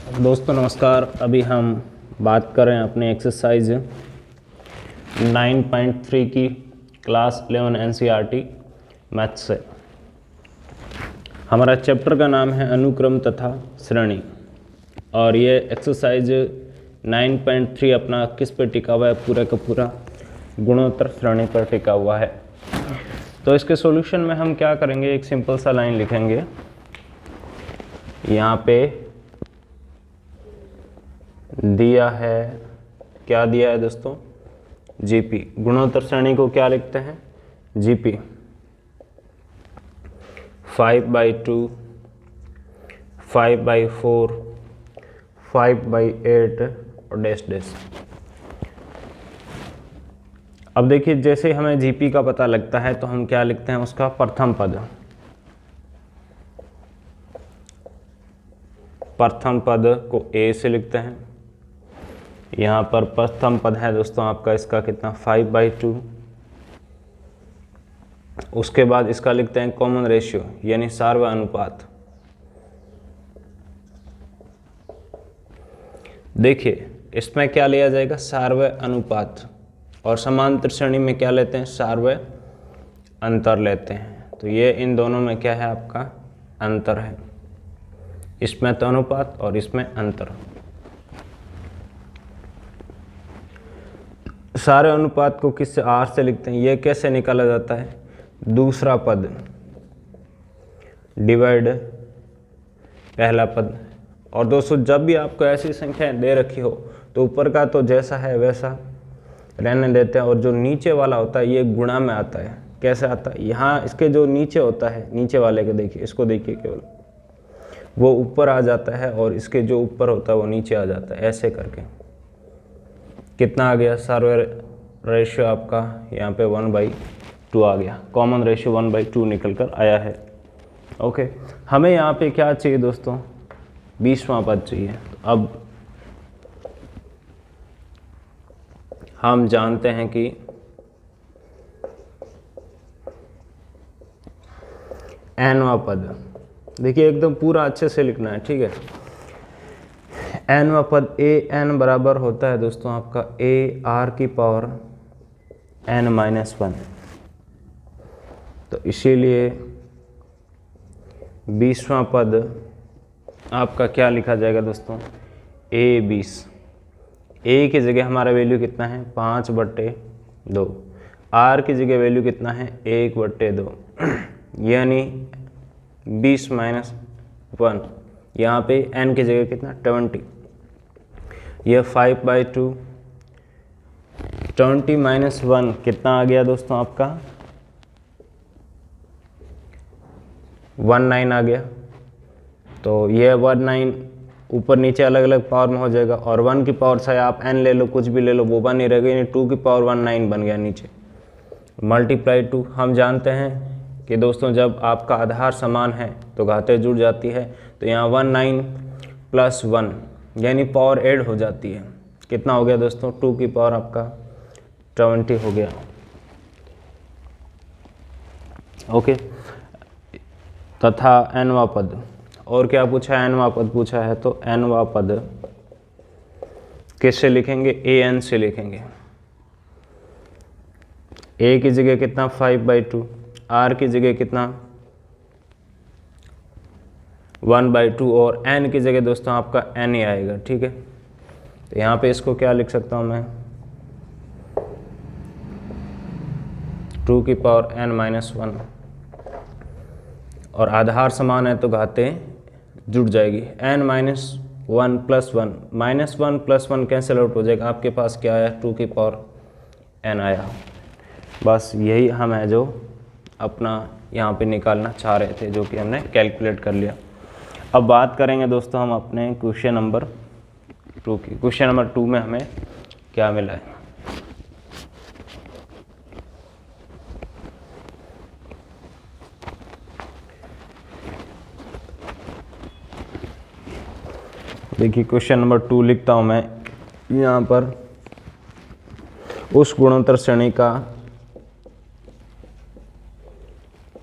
दोस्तों नमस्कार। अभी हम बात कर रहे हैं अपने एक्सरसाइज 9.3 की क्लास 11 एनसीईआरटी मैथ्स से। हमारा चैप्टर का नाम है अनुक्रम तथा श्रेणी, और ये एक्सरसाइज 9.3 अपना किस पे टिका हुआ है? पूरा का पूरा गुणोत्तर श्रेणी पर टिका हुआ है। तो इसके सॉल्यूशन में हम क्या करेंगे, एक सिंपल सा लाइन लिखेंगे। यहाँ पे दिया है, क्या दिया है दोस्तों? जीपी। गुणोत्तर श्रेणी को क्या लिखते हैं? जीपी। 5/2, 5/4, 5/8 और डैश डैश। अब देखिए, जैसे हमें जीपी का पता लगता है तो हम क्या लिखते हैं? उसका प्रथम पद। प्रथम पद को ए से लिखते हैं। यहाँ पर प्रथम पद है दोस्तों आपका, इसका कितना? 5/2। उसके बाद इसका लिखते हैं कॉमन रेशियो, यानी सार्वय अनुपात। देखिए इसमें क्या लिया जाएगा? सार्वय अनुपात। और समांतर श्रेणी में क्या लेते हैं? सार्वय अंतर लेते हैं। तो ये इन दोनों में क्या है? आपका अंतर है। इसमें तो अनुपात और इसमें अंतर। सारे अनुपात को किससे? आर से लिखते हैं। ये कैसे निकाला जाता है? दूसरा पद डिवाइड पहला पद। और दोस्तों जब भी आपको ऐसी संख्याएं दे रखी हो तो ऊपर का तो जैसा है वैसा रहने देते हैं, और जो नीचे वाला होता है ये गुणा में आता है। कैसे आता है? यहाँ इसके जो नीचे होता है, नीचे वाले के देखिए, इसको देखिए, केवल वो ऊपर आ जाता है और इसके जो ऊपर होता है वो नीचे आ जाता है। ऐसे करके कितना आ गया? सार्वय रेशियो आपका यहाँ पे 1/2 आ गया। कॉमन रेशियो 1/2 निकल कर आया है। ओके, हमें यहाँ पे क्या चाहिए दोस्तों? 20वां पद चाहिए। तो अब हम जानते हैं कि nवां पद, देखिए एकदम पूरा अच्छे से लिखना है, ठीक है। nवां पद an बराबर होता है दोस्तों आपका ar⁻n-1। तो इसीलिए 20वां पद आपका क्या लिखा जाएगा दोस्तों? a20। a की जगह हमारा वैल्यू कितना है? 5/2। r की जगह वैल्यू कितना है? 1/2, यानी 20-1। यहाँ पे n की जगह कितना? 20। यह 5/2, 20-1 कितना आ गया दोस्तों आपका? 19 आ गया। तो यह 19 ऊपर नीचे अलग अलग पावर में हो जाएगा, और 1 की पावर चाहे आप n ले लो, कुछ भी ले लो, वो बन नहीं रहेगा, यानी 2 की पावर 19 बन गया नीचे। मल्टीप्लाई 2। हम जानते हैं कि दोस्तों जब आपका आधार समान है तो घातें जुड़ जाती है। तो यहाँ 19 + 1 यानी पावर ऐड हो जाती है। कितना हो गया दोस्तों? 2 की पावर आपका 20 हो गया। ओके, तथा nवां पद। और क्या पूछा है? nवां पद पूछा है। तो nवां पद किससे लिखेंगे? an से लिखेंगे। a की जगह कितना? 5/2। r की जगह कितना? 1/2, और n की जगह दोस्तों आपका n ही आएगा, ठीक है। तो यहाँ पे इसको क्या लिख सकता हूँ मैं? 2 की पावर n-1। और आधार समान है तो घातें जुड़ जाएगी। n-1 + 1 -1 + 1 कैंसिल आउट हो जाएगा। आपके पास क्या आया? 2 की पावर n आया। बस यही हम है जो अपना यहाँ पे निकालना चाह रहे थे, जो कि हमने कैलकुलेट कर लिया। अब बात करेंगे दोस्तों हम अपने क्वेश्चन नंबर 2 की। क्वेश्चन नंबर 2 में हमें क्या मिला है? देखिए क्वेश्चन नंबर 2 लिखता हूँ मैं यहाँ पर। उस गुणोत्तर श्रेणी का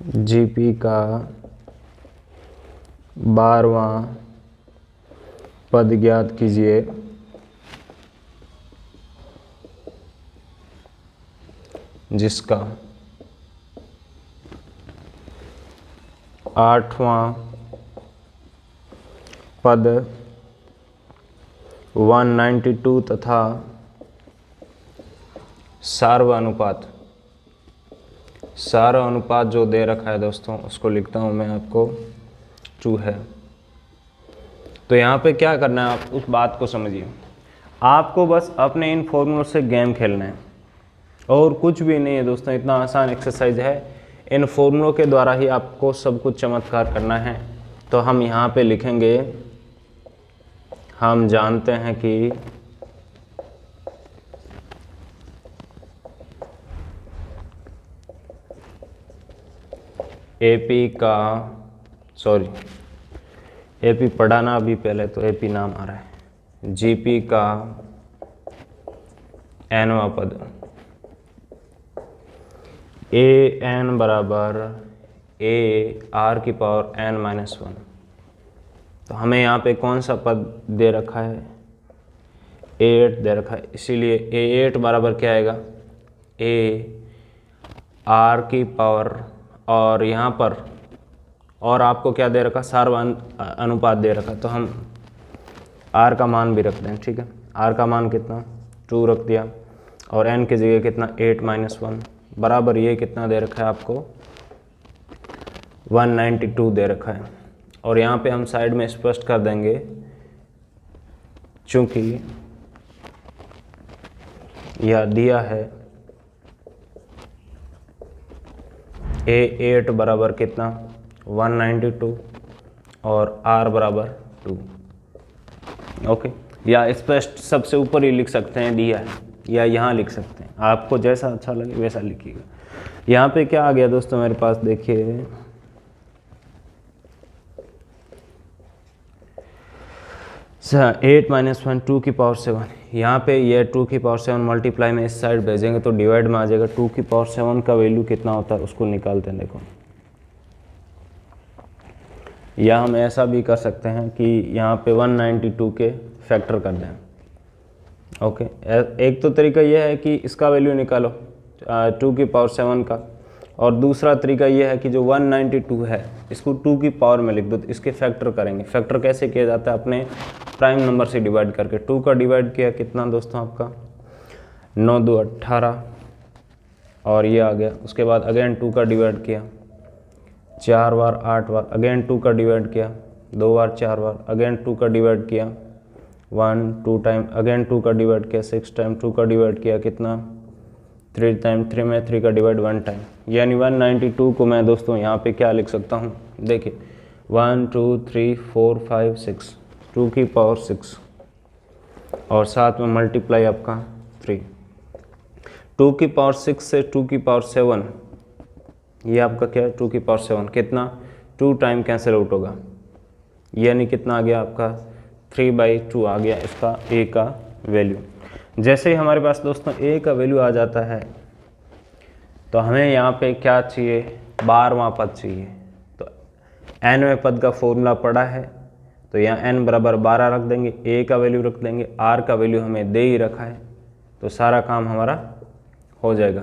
जीपी का 12वां पद ज्ञात कीजिए जिसका 8वां पद 192 तथा सार्वनुपात जो दे रखा है दोस्तों, उसको लिखता हूँ मैं आपको 2 है। तो यहाँ पे क्या करना है, आप उस बात को समझिए। आपको बस अपने इन फॉर्मूलों से गेम खेलना है और कुछ भी नहीं है दोस्तों। इतना आसान एक्सरसाइज है, इन फॉर्मूलों के द्वारा ही आपको सब कुछ चमत्कार करना है। तो हम यहाँ पे लिखेंगे, हम जानते हैं कि एपी पढ़ाना अभी पहले तो एपी नाम आ रहा है, जीपी का nवां पद ए एन बराबर ए आर की पावर n-1। तो हमें यहाँ पे कौन सा पद दे रखा है, A8 दे रखा है, इसीलिए A8 बराबर क्या आएगा, ए आर की पावर, और यहाँ पर और आपको क्या दे रखा, सार्वनुपात दे रखा। तो हम आर का मान भी रख दें, ठीक है। आर का मान कितना 2 रख दिया, और n की जगह कितना 8-1 बराबर ये कितना दे रखा है आपको 192 दे रखा है। और यहाँ पे हम साइड में स्पष्ट कर देंगे, चूंकि यह दिया है A8 बराबर कितना 192 और R बराबर 2। ओके, या स्पष्ट सबसे ऊपर ही लिख सकते हैं, दिया है, या यहाँ लिख सकते हैं, आपको जैसा अच्छा लगे वैसा लिखिएगा। यहाँ पे क्या आ गया दोस्तों मेरे पास, देखिए 8-1 2 की पावर 7। यहाँ पे ये 2 की पावर 7 मल्टीप्लाई में इस साइड भेजेंगे तो डिवाइड में आ जाएगा। 2 की पावर 7 का वैल्यू कितना होता है उसको निकालते हैं, देखो। या हम ऐसा भी कर सकते हैं कि यहाँ पे 192 के फैक्टर कर दें। ओके, एक तो तरीका यह है कि इसका वैल्यू निकालो 2 की पावर 7 का, और दूसरा तरीका यह है कि जो 192 है इसको 2 की पावर में लिख दो, तो इसके फैक्टर करेंगे। फैक्टर कैसे किया जाता है, अपने प्राइम नंबर से डिवाइड करके। 2 का डिवाइड किया कितना दोस्तों आपका 9-2 18, और ये आ गया। उसके बाद अगेन 2 का डिवाइड किया 4 बार 8 बार, अगेन 2 का डिवाइड किया 2 बार 4 बार, अगेन 2 का डिवाइड किया 1-2 टाइम, अगेन 2 का डिवाइड किया 6 टाइम, 2 का डिवाइड किया कितना 3 टाइम, 3 में 3 का डिवाइड 1 टाइम। यानी 192 को मैं दोस्तों यहाँ पे क्या लिख सकता हूँ, देखिए 1 2 3 4 5 6, 2 की पावर 6 और साथ में मल्टीप्लाई आपका 3। 2 की पावर 6 से 2 की पावर 7, ये आपका क्या है 2 की पावर 7 कितना 2 टाइम कैंसिल आउट होगा, यानी कितना आ गया आपका 3/2 आ गया इसका a का वैल्यू। जैसे ही हमारे पास दोस्तों a का वैल्यू आ जाता है तो हमें यहाँ पे क्या चाहिए, 12वां पद चाहिए। तो nवें पद का फॉर्मूला पड़ा है, तो यहाँ n बराबर 12 रख देंगे, a का वैल्यू रख देंगे, r का वैल्यू हमें दे ही रखा है, तो सारा काम हमारा हो जाएगा।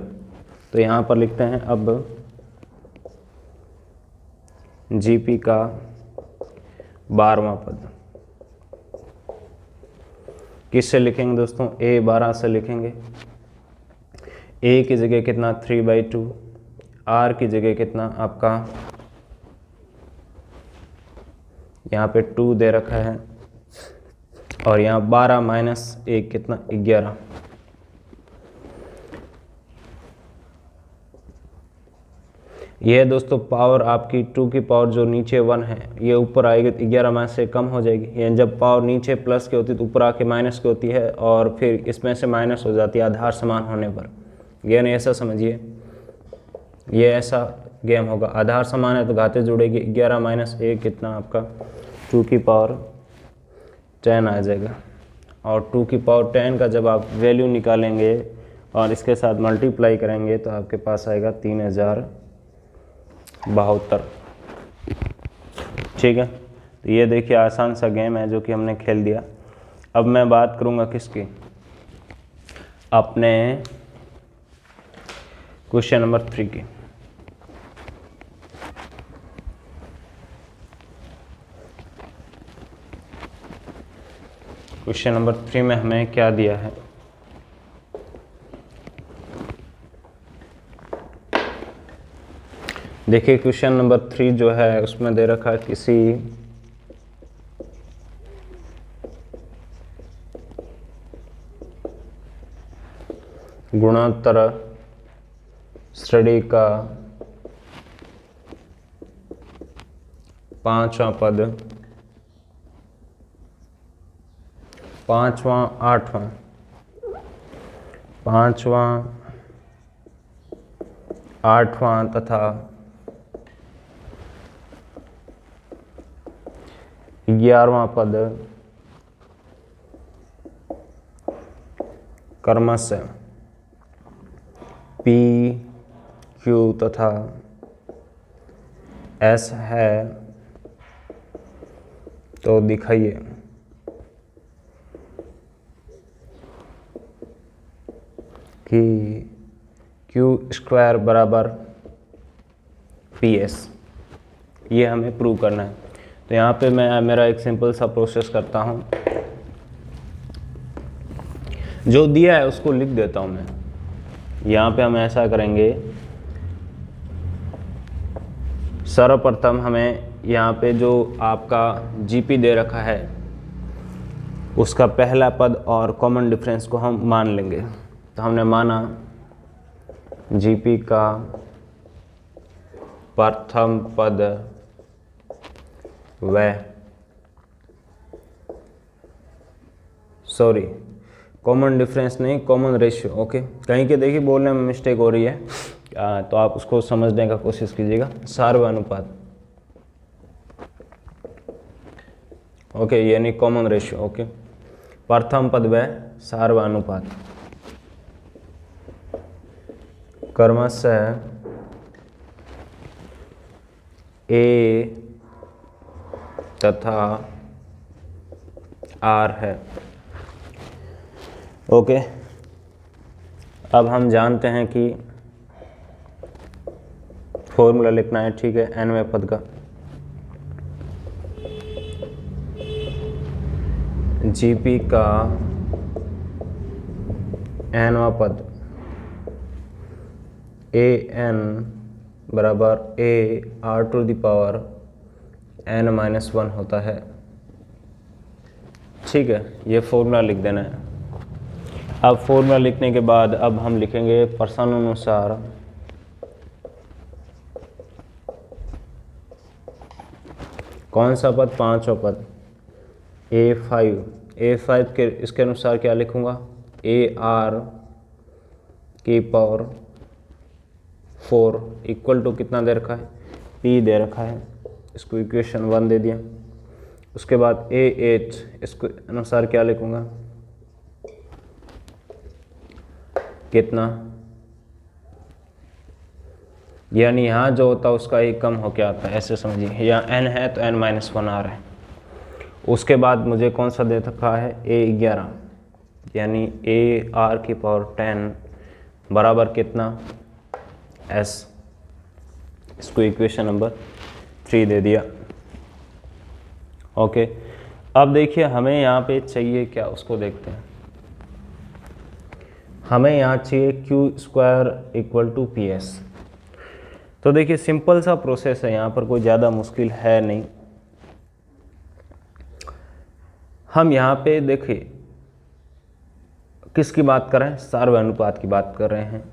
तो यहाँ पर लिखते हैं अब GP का 12वां पद किससे लिखेंगे दोस्तों, A12 से लिखेंगे। A की जगह कितना 3/2, R की जगह कितना आपका यहाँ पे 2 दे रखा है, और यहाँ 12 माइनस 1 कितना 11। यह दोस्तों पावर आपकी 2 की पावर जो नीचे 1 है ये ऊपर आएगी तो 11 में से कम हो जाएगी। यानी जब पावर नीचे प्लस की होती है तो ऊपर आके माइनस की होती है, और फिर इसमें से माइनस हो जाती है आधार समान होने पर। यानी ऐसा समझिए, ये ऐसा गेम होगा, आधार समान है तो घाते जुड़ेगी, 11 माइनस 1 कितना आपका 2 की पावर 10 आ जाएगा। और 2 की पावर 10 का जब आप वैल्यू निकालेंगे और इसके साथ मल्टीप्लाई करेंगे तो आपके पास आएगा 3072। ठीक है, तो ये देखिए आसान सा गेम है जो कि हमने खेल दिया। अब मैं बात करूँगा किसकी, अपने क्वेश्चन नंबर 3 की। क्वेश्चन नंबर 3 में हमें क्या दिया है, देखिए क्वेश्चन नंबर 3 जो है उसमें दे रखा है किसी गुणोत्तर श्रेणी का 5वां पद 5वां 8वां तथा 11वां पद क्रमशः P, Q तथा S है, तो दिखाइए कि Q² बराबर PS, ये हमें प्रूव करना है। तो यहाँ पे मैं मेरा एक सिंपल सा प्रोसेस करता हूँ, जो दिया है उसको लिख देता हूँ मैं। यहाँ पे हम ऐसा करेंगे, सर्वप्रथम हमें यहाँ पे जो आपका GP दे रखा है उसका पहला पद और कॉमन डिफरेंस को हम मान लेंगे। तो हमने माना GP का प्रथम पद कॉमन डिफरेंस नहीं, कॉमन रेशियो। ओके, कहीं के देखिए बोलने में मिस्टेक हो रही है, तो आप उसको समझने का कोशिश कीजिएगा। सार्वनुपात, ओके, यानी कॉमन रेशियो। ओके, प्रथम पद व सार्वनुपात क्रमशः A तथा R है। ओके, अब हम जानते हैं कि फॉर्मूला लिखना है, ठीक है, nवें पद का GP का nवां पद AN बराबर AR⁻n -1 होता है। ठीक है, ये फॉर्मूला लिख देना है। अब फॉर्मूला लिखने के बाद अब हम लिखेंगे प्रश्नानुसार कौन सा पद, 5वां पद A5 के इसके अनुसार क्या लिखूंगा, AR⁴ इक्वल टू कितना दे रखा है, P दे रखा है, इसको इक्वेशन 1 दे दिया। उसके बाद AH इसके अनुसार क्या लिखूंगा, कितना, यानी यहाँ जो होता है उसका एक कम होके आता है, ऐसे समझिए। यहाँ n है तो n -1 आ रहा है। उसके बाद मुझे कौन सा दे रखा है, A11, यानी AR⁻10 बराबर कितना, S, इसको इक्वेशन नंबर 3 दे दिया। ओके, अब देखिए हमें यहाँ पे चाहिए क्या, उसको देखते हैं। हमें यहाँ चाहिए Q² = PS। तो देखिए सिंपल सा प्रोसेस है, यहाँ पर कोई ज़्यादा मुश्किल है नहीं। हम यहाँ पे देखिए किसकी बात कर रहे हैं, सार्वनुपात की बात कर रहे हैं।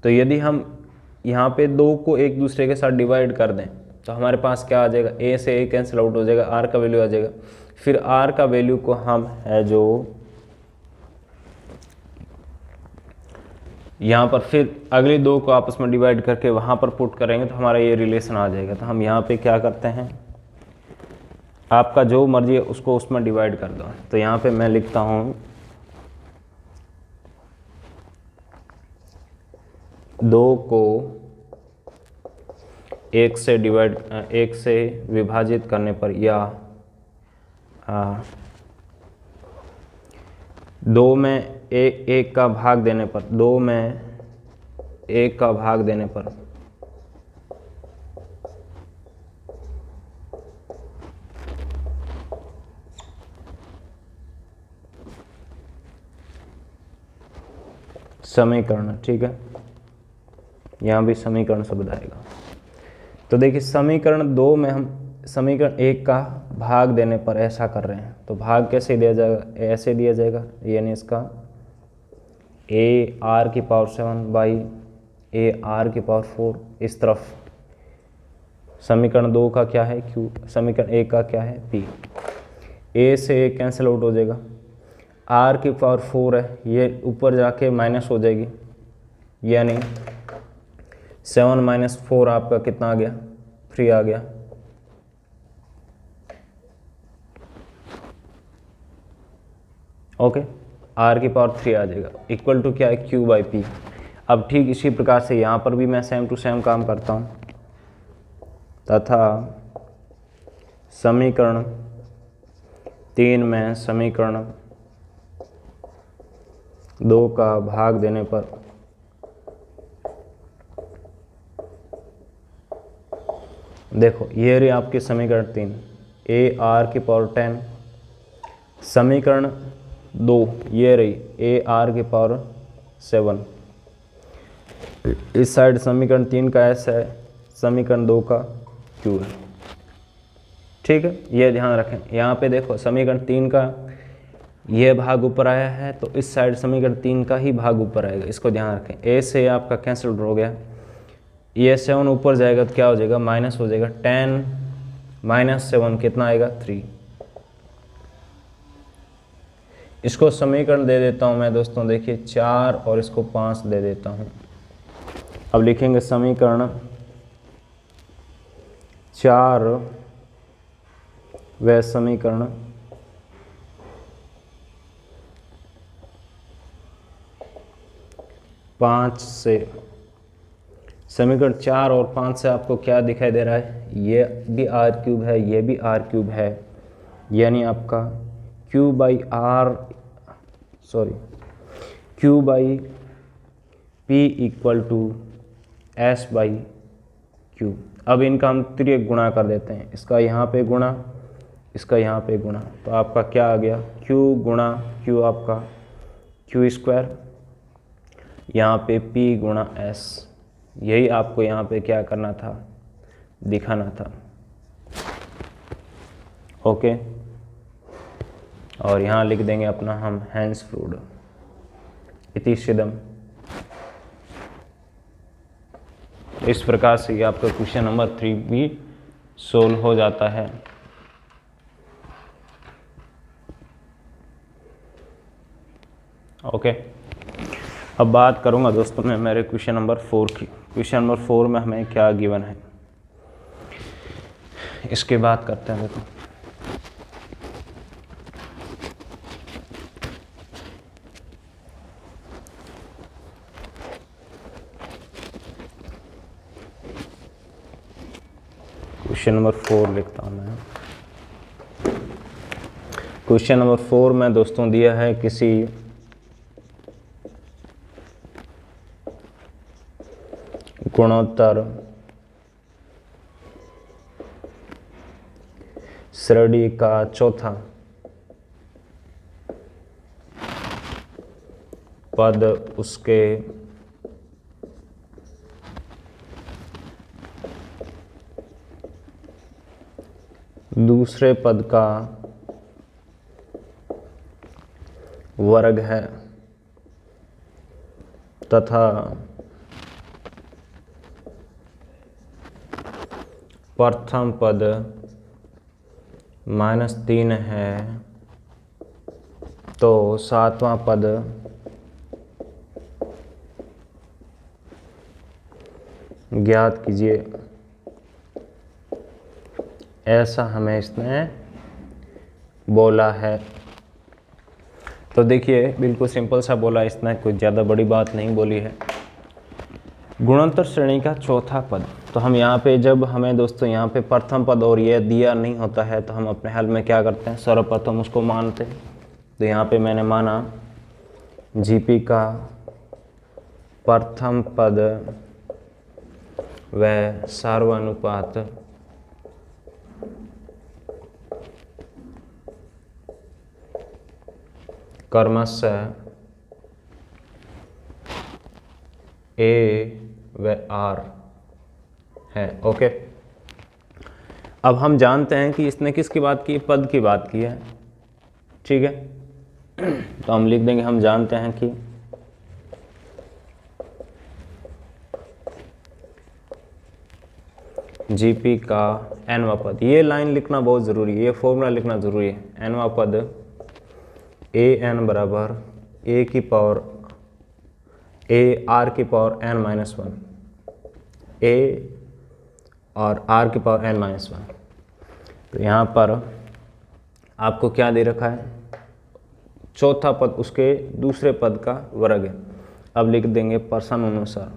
तो यदि हम यहाँ पे 2 को एक दूसरे के साथ डिवाइड कर दें तो हमारे पास क्या आ जाएगा, A से A कैंसिल आउट हो जाएगा, R का वैल्यू आ जाएगा। फिर R का वैल्यू को हम है जो यहाँ पर फिर अगले 2 को आपस में डिवाइड करके वहाँ पर पुट करेंगे तो हमारा ये रिलेशन आ जाएगा। तो हम यहाँ पे क्या करते हैं, आपका जो मर्जी है उसको उसमें डिवाइड कर दो। तो यहाँ पे मैं लिखता हूँ 2 को 1 से विभाजित करने पर या 2 में 1 का भाग देने पर, 2 में 1 का भाग देने पर समीकरण, ठीक है, यहाँ भी समीकरण शब्द आएगा। तो देखिए समीकरण 2 में हम समीकरण 1 का भाग देने पर ऐसा कर रहे हैं, तो भाग कैसे दिया जाएगा, ऐसे दिया जाएगा, यानी इसका AR⁴ बाई AR⁴ इस तरफ। समीकरण 2 का क्या है Q, समीकरण 1 का क्या है P। A से A कैंसिल आउट हो जाएगा, R⁴ है, ये ऊपर जाके माइनस हो जाएगी, यानी 7 - 4 आपका कितना आ गया, 3 आ गया। ओके, R⁴ आ जाएगा, इक्वल टू क्या है Q/P। अब ठीक इसी प्रकार से यहाँ पर भी मैं सेम टू सेम काम करता हूँ, तथा समीकरण 3 में समीकरण 2 का भाग देने पर देखो ये रही आपकी समीकरण 3 AR⁴ समीकरण 2 ये रही AR⁴ इस साइड समीकरण 3 का S है, समीकरण 2 का Q है, ठीक है, ये ध्यान रखें। यहाँ पे देखो समीकरण 3 का ये भाग ऊपर आया है, तो इस साइड समीकरण 3 का ही भाग ऊपर आएगा, इसको ध्यान रखें। A से आपका कैंसिल हो गया, ये 7 ऊपर जाएगा तो क्या हो जाएगा, माइनस हो जाएगा, 10 - 7 कितना आएगा 3। इसको समीकरण दे देता हूँ मैं दोस्तों, देखिए 4 और इसको 5 दे देता हूँ। अब लिखेंगे समीकरण 4 व समीकरण 5 से, समीकरण 4 और 5 से आपको क्या दिखाई दे रहा है, ये भी R³ है, ये भी R³ है, यानी आपका Q/P इक्वल टू S/Q। अब इनका हम त्रिक गुणा कर देते हैं, इसका यहाँ पे गुणा, इसका यहाँ पे गुणा, तो आपका क्या आ गया, Q गुणा Q आपका Q², यहाँ पे P गुणा S। यही आपको यहाँ पे क्या करना था, दिखाना था। ओके, और यहाँ लिख देंगे अपना हम हैंसफ्रूड इति सिदम। इस प्रकार से ये आपका क्वेश्चन नंबर 3 भी सोल्व हो जाता है। ओके, अब बात करूंगा दोस्तों मैं मेरे क्वेश्चन नंबर 4 की। क्वेश्चन नंबर 4 में हमें क्या गिवन है, इसकी बात करते हैं। देखो क्वेश्चन नंबर 4 लिखता हूँ मैं। क्वेश्चन नंबर 4 में दोस्तों दिया है किसी गुणोत्तर श्रेणी का चौथा पद उसके दूसरे पद का वर्ग है तथा प्रथम पद -3 है, तो सातवां पद ज्ञात कीजिए, ऐसा हमें इसने बोला है। तो देखिए बिल्कुल सिंपल सा बोला इसने, कोई ज़्यादा बड़ी बात नहीं बोली है। गुणोत्तर श्रेणी का चौथा पद। तो हम यहाँ पे जब हमें दोस्तों यहाँ पे प्रथम पद और यह दिया नहीं होता है तो हम अपने हल में क्या करते हैं, सर्वप्रथम उसको मानते हैं। तो यहाँ पे मैंने माना जीपी का प्रथम पद व सार्वनुपात क्रमशः ए व आर है। ओके, अब हम जानते हैं कि इसने किसकी बात की, पद की बात की है। ठीक है, तो हम लिख देंगे, हम जानते हैं कि जीपी का nवां पद, ये लाइन लिखना बहुत ज़रूरी है, ये फॉर्मूला लिखना ज़रूरी है। nवां पद ए एन बराबर ए की पावर ए आर की पावर n माइनस 1, ए और आर की पावर n माइनस 1। तो यहाँ पर आपको क्या दे रखा है, चौथा पद उसके दूसरे पद का वर्ग है। अब लिख देंगे प्रश्न अनुसार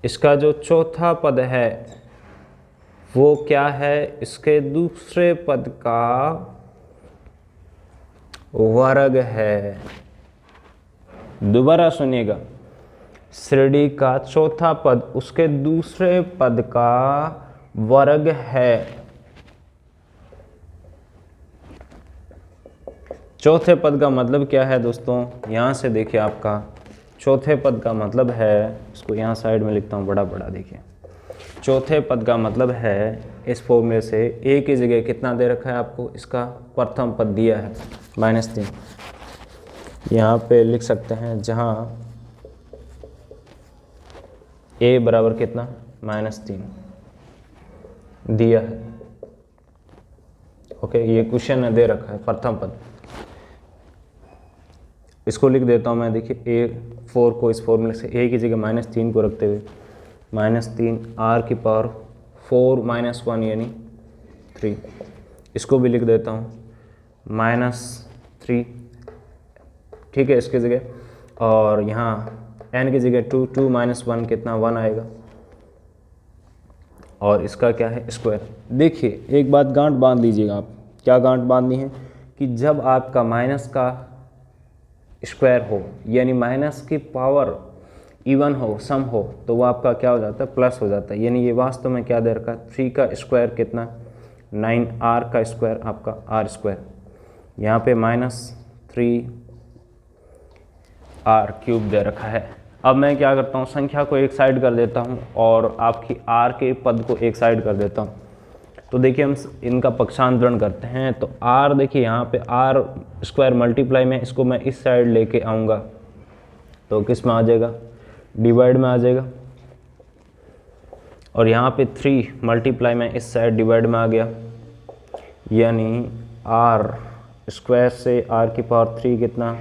इसका जो चौथा पद है वो क्या है, इसके दूसरे पद का वर्ग है। दोबारा सुनिएगा, श्रेणी का चौथा पद उसके दूसरे पद का वर्ग है। चौथे पद का मतलब क्या है दोस्तों, यहां से देखिए, आपका चौथे पद का मतलब है, इसको यहाँ साइड में लिखता हूँ बड़ा बड़ा, देखिए चौथे पद का मतलब है, इस फॉर्मूले से ए की जगह कितना दे रखा है आपको, इसका प्रथम पद दिया है -3। यहाँ पे लिख सकते हैं जहाँ ए बराबर कितना, -3 दिया है। ओके, ये क्वेश्चन में दे रखा है प्रथम पद, इसको लिख देता हूँ मैं। देखिए A4 को इस फॉर्मूले से ए की जगह -3 को रखते हुए -3 आर की पावर 4 माइनस 1 यानी 3, इसको भी लिख देता हूँ -3। ठीक है, इसकी जगह, और यहाँ n की जगह 2 माइनस 1 कितना, 1 आएगा, और इसका क्या है, स्क्वायर। देखिए एक बात गांठ बांध लीजिएगा आप, क्या गांठ बांधनी है कि जब आपका माइनस का स्क्वायर हो यानी माइनस की पावर इवन हो, सम हो, तो वो आपका क्या हो जाता है, प्लस हो जाता है। यानी ये वास्तव में क्या दे रखा है, 3 का स्क्वायर कितना, 9, आर का स्क्वायर आपका आर स्क्वायर, यहाँ पे -3 आर क्यूब दे रखा है। अब मैं क्या करता हूँ, संख्या को एक साइड कर देता हूँ और आपकी आर के पद को एक साइड कर देता हूँ। तो देखिए हम इनका पक्षांतरण करते हैं। तो आर, देखिए यहाँ पे आर स्क्वायर मल्टीप्लाई में, इसको मैं इस साइड लेके आऊँगा तो किस में आ जाएगा, डिवाइड में आ जाएगा। और यहाँ पे 3 मल्टीप्लाई में इस साइड डिवाइड में आ गया, यानी आर स्क्वायर से आर की पावर 3 कितना,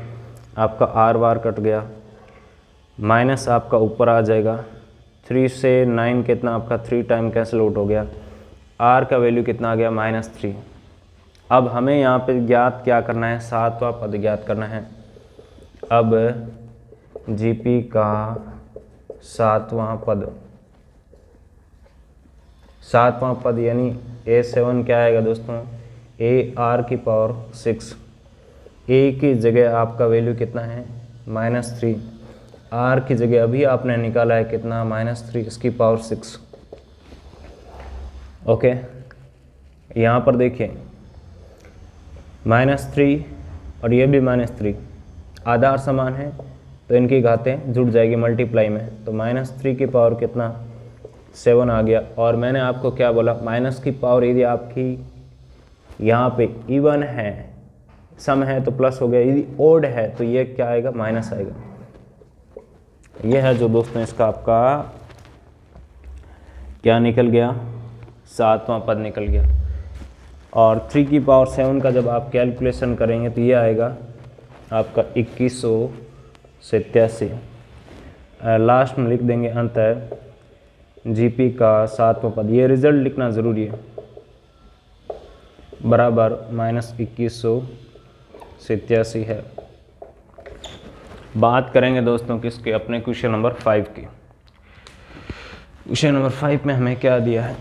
आपका आर बार कट गया, माइनस आपका ऊपर आ जाएगा, 3 से 9 कितना आपका 3 टाइम कैंसिल आउट हो गया, आर का वैल्यू कितना आ गया, -3। अब हमें यहाँ पे ज्ञात क्या करना है, 7वां पद ज्ञात करना है। अब जीपी का 7वां पद, 7वां पद यानी A7 क्या आएगा दोस्तों, ए आर की पावर 6, ए की जगह आपका वैल्यू कितना है, -3, आर की जगह अभी आपने निकाला है कितना, -3, इसकी पावर 6। ओके, यहाँ पर देखिए -3 और ये भी -3, आधार समान है तो इनकी घातें जुड़ जाएगी मल्टीप्लाई में। तो -3 की पावर कितना, 7 आ गया। और मैंने आपको क्या बोला, माइनस की पावर यदि आपकी यहाँ पे इवन है, सम है तो प्लस हो गया, यदि ओड है तो ये क्या आएगा, माइनस आएगा। ये है जो दोस्तों इसका आपका क्या निकल गया, 7वां पद निकल गया। और 3 की पावर 7 का जब आप कैलकुलेशन करेंगे तो ये आएगा आपका 2187। लास्ट में लिख देंगे अंत है जीपी का 7वां पद, ये रिजल्ट लिखना ज़रूरी है, बराबर -2187 है। बात करेंगे दोस्तों किसके, अपने क्वेश्चन नंबर 5 की। क्वेश्चन नंबर 5 में हमें क्या दिया है,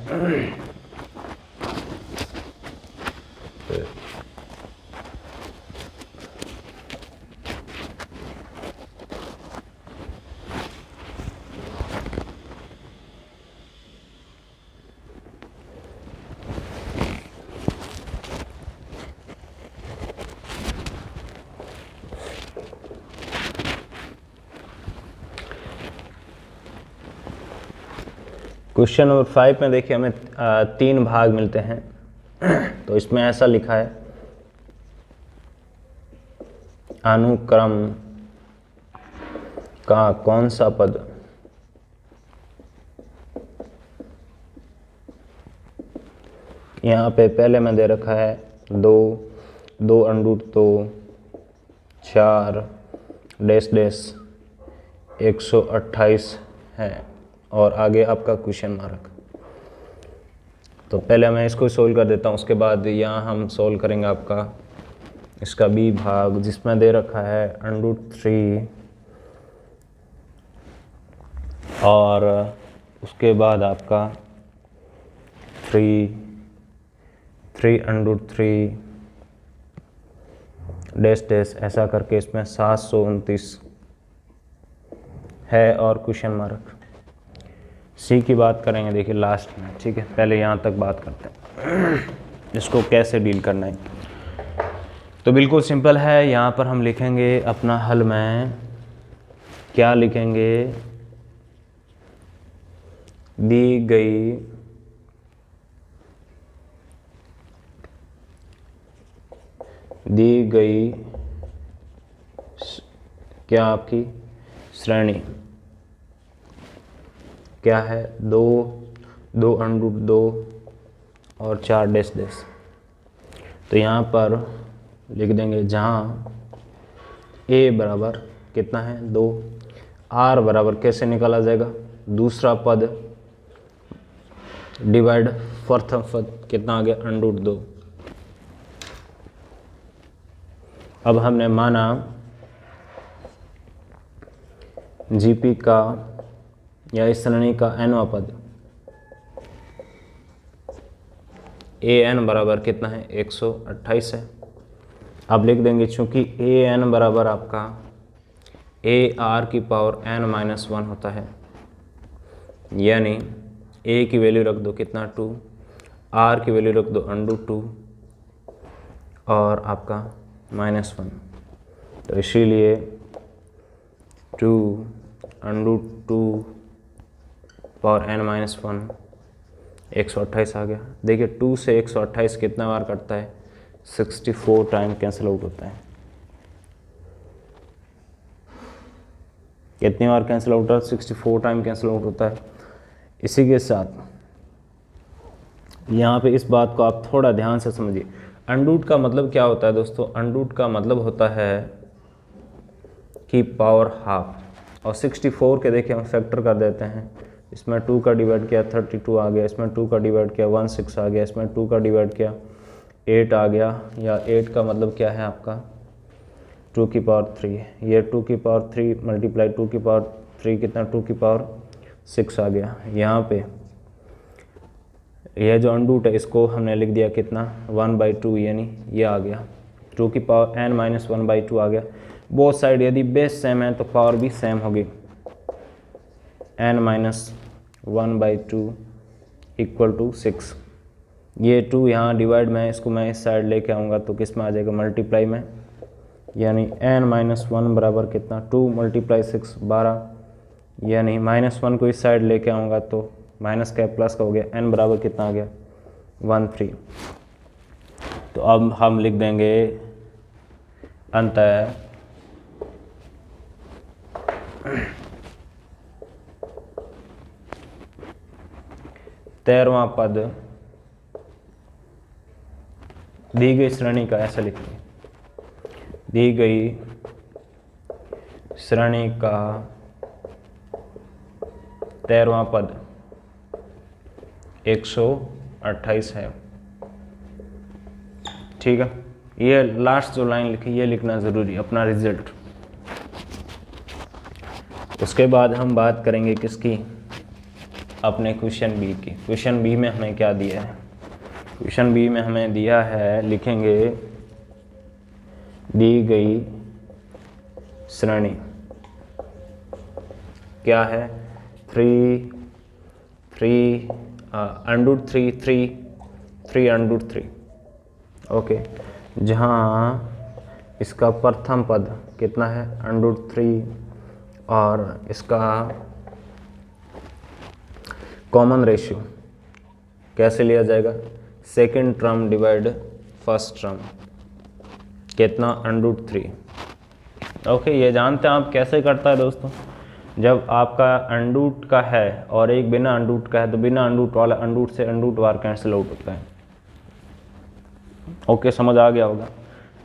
क्वेश्चन नंबर 5 में देखिए हमें 3 भाग मिलते हैं। तो इसमें ऐसा लिखा है, अनुक्रम का कौन सा पद यहाँ पे पहले में दे रखा है 2 4 डैश डैश 128 है और आगे आपका क्वेश्चन मार्क। तो पहले मैं इसको सोल्व कर देता हूँ, उसके बाद यहाँ हम सोल्व करेंगे आपका इसका बी भाग, जिसमें दे रखा है √3 और उसके बाद आपका 3 √3 डैश डैश ऐसा करके इसमें 729 है और क्वेश्चन मार्क। सी की बात करेंगे देखिए लास्ट में, ठीक है। पहले यहाँ तक बात करते हैं इसको कैसे डील करना है। तो बिल्कुल सिंपल है, यहाँ पर हम लिखेंगे अपना हल में क्या लिखेंगे, दी गई क्या आपकी श्रेणी क्या है, 2 और 4 डैश डैश। तो यहाँ पर लिख देंगे जहाँ a बराबर कितना है 2, r बराबर कैसे निकाला जाएगा, दूसरा पद डिवाइड प्रथम पद कितना आ गया √2। अब हमने माना जीपी का या इस श्रेणी का nवां पद an बराबर कितना है 128 है। अब लिख देंगे चूंकि an बराबर आपका ar की पावर n-1 होता है, यानी a की वैल्यू रख दो कितना 2, r की वैल्यू रख दो √2 और आपका -1। तो इसीलिए 2 √2 पावर n-1 128 आ गया। देखिए 2 से 128 कितना बार कटता है, 64 टाइम कैंसिल आउट होता है। कितनी बार कैंसिल आउट होता है, 64 टाइम कैंसिल आउट होता है। इसी के साथ यहाँ पे इस बात को आप थोड़ा ध्यान से समझिए, अंडरूट का मतलब क्या होता है दोस्तों, अंडरूट का मतलब होता है कि पावर हाफ। और 64 के देखिए हम फैक्टर कर देते हैं, इसमें 2 का डिवाइड किया 32 आ गया, इसमें 2 का डिवाइड किया 16 आ गया, इसमें 2 का डिवाइड किया 8 आ गया, या 8 का मतलब क्या है आपका 2 की पावर 3, ये 2 की पावर 3 मल्टीप्लाई 2 की पावर 3 कितना 2 की पावर 6 आ गया। यहाँ पे यह जो अंडरूट है इसको हमने लिख दिया कितना 1/2, यानी ये आ गया 2 की पावर n-1/2 आ गया। बोथ साइड यदि बेस सेम है तो पावर भी सेम होगी, n-1/2 इक्वल टू 6। ये 2 यहाँ डिवाइड में, इसको मैं इस साइड लेके आऊँगा तो किस में आ जाएगा मल्टीप्लाई में, यानी n-1 बराबर कितना 2 × 6 12, यानी -1 को इस साइड लेके आऊँगा तो माइनस का प्लस का हो गया, n बराबर कितना आ गया 13। तो अब हम लिख देंगे अंतः तेरहवां पद दी गई श्रेणी का, ऐसा लिखिए दी गई श्रेणी का 13वां पद 128 है। ठीक है, ये लास्ट जो लाइन लिखी ये लिखना ज़रूरी, अपना रिजल्ट। उसके बाद हम बात करेंगे किसकी, अपने क्वेश्चन बी की। क्वेश्चन बी में हमें क्या दिया है, क्वेश्चन बी में हमें दिया है, लिखेंगे दी गई श्रेणी क्या है, 3 अंडर 3 अंडर 3। ओके, जहाँ इसका प्रथम पद कितना है अंडर 3 और इसका कॉमन रेशियो कैसे लिया जाएगा, second term divide first term कितना अंडर 3। ओके, ये जानते हैं आप कैसे करता है दोस्तों, जब आपका अंडूट का है और एक बिना अंडूट का है तो बिना अंडूट वाला अंडूट से अंडूट बार कैंसिल आउट होता है। ओके, समझ आ गया होगा।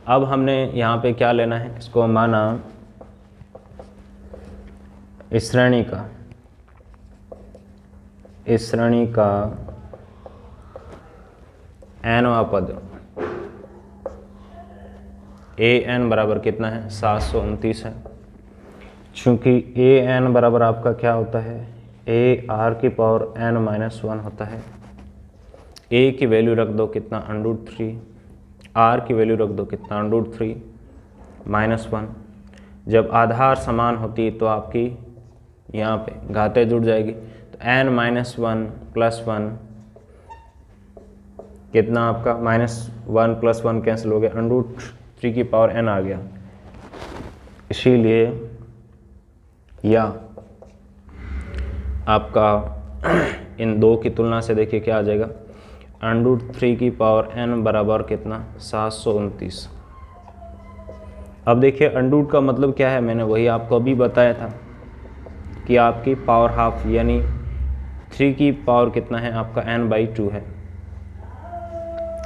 अब हमने यहाँ पे क्या लेना है, इसको माना इस श्रेणी का nवां पद an बराबर कितना है 729 है। चूँकि an बराबर आपका क्या होता है, a r की पावर n-1 होता है। a की वैल्यू रख दो कितना अंडर 3, r की वैल्यू रख दो कितना अंडर 3 -1। जब आधार समान होती है तो आपकी यहाँ पे घातें जुड़ जाएगी, तो n-1 + 1 कितना आपका -1 + 1 कैंसिल हो गया, अंडर 3 की पावर n आ गया। इसीलिए या आपका इन दो की तुलना से देखिए क्या आ जाएगा, अंडर 3 की पावर n बराबर कितना 729। अब देखिए अंडर का मतलब क्या है, मैंने वही आपको अभी बताया था कि आपकी पावर हाफ यानी 3 की पावर कितना है आपका n/2 है।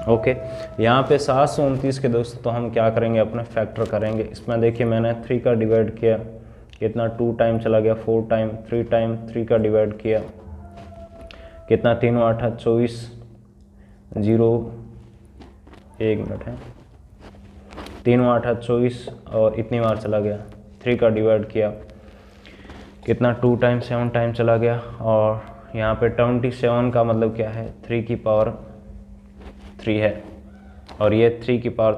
ओके, यहाँ पे 729 के दोस्तों तो हम क्या करेंगे, अपना फैक्टर करेंगे। इसमें देखिए मैंने 3 का डिवाइड किया कितना 2 टाइम चला गया, 4 टाइम, 3 टाइम 3 का डिवाइड किया कितना 3 × 8 = 24, 0 1 मिनट है, 3 × 8 = 24 और इतनी बार चला गया। 3 का डिवाइड किया कितना 2 टाइम 7 टाइम चला गया, और यहाँ पे 27 का मतलब क्या है 3 की पावर 3 है, और ये 3 की पावर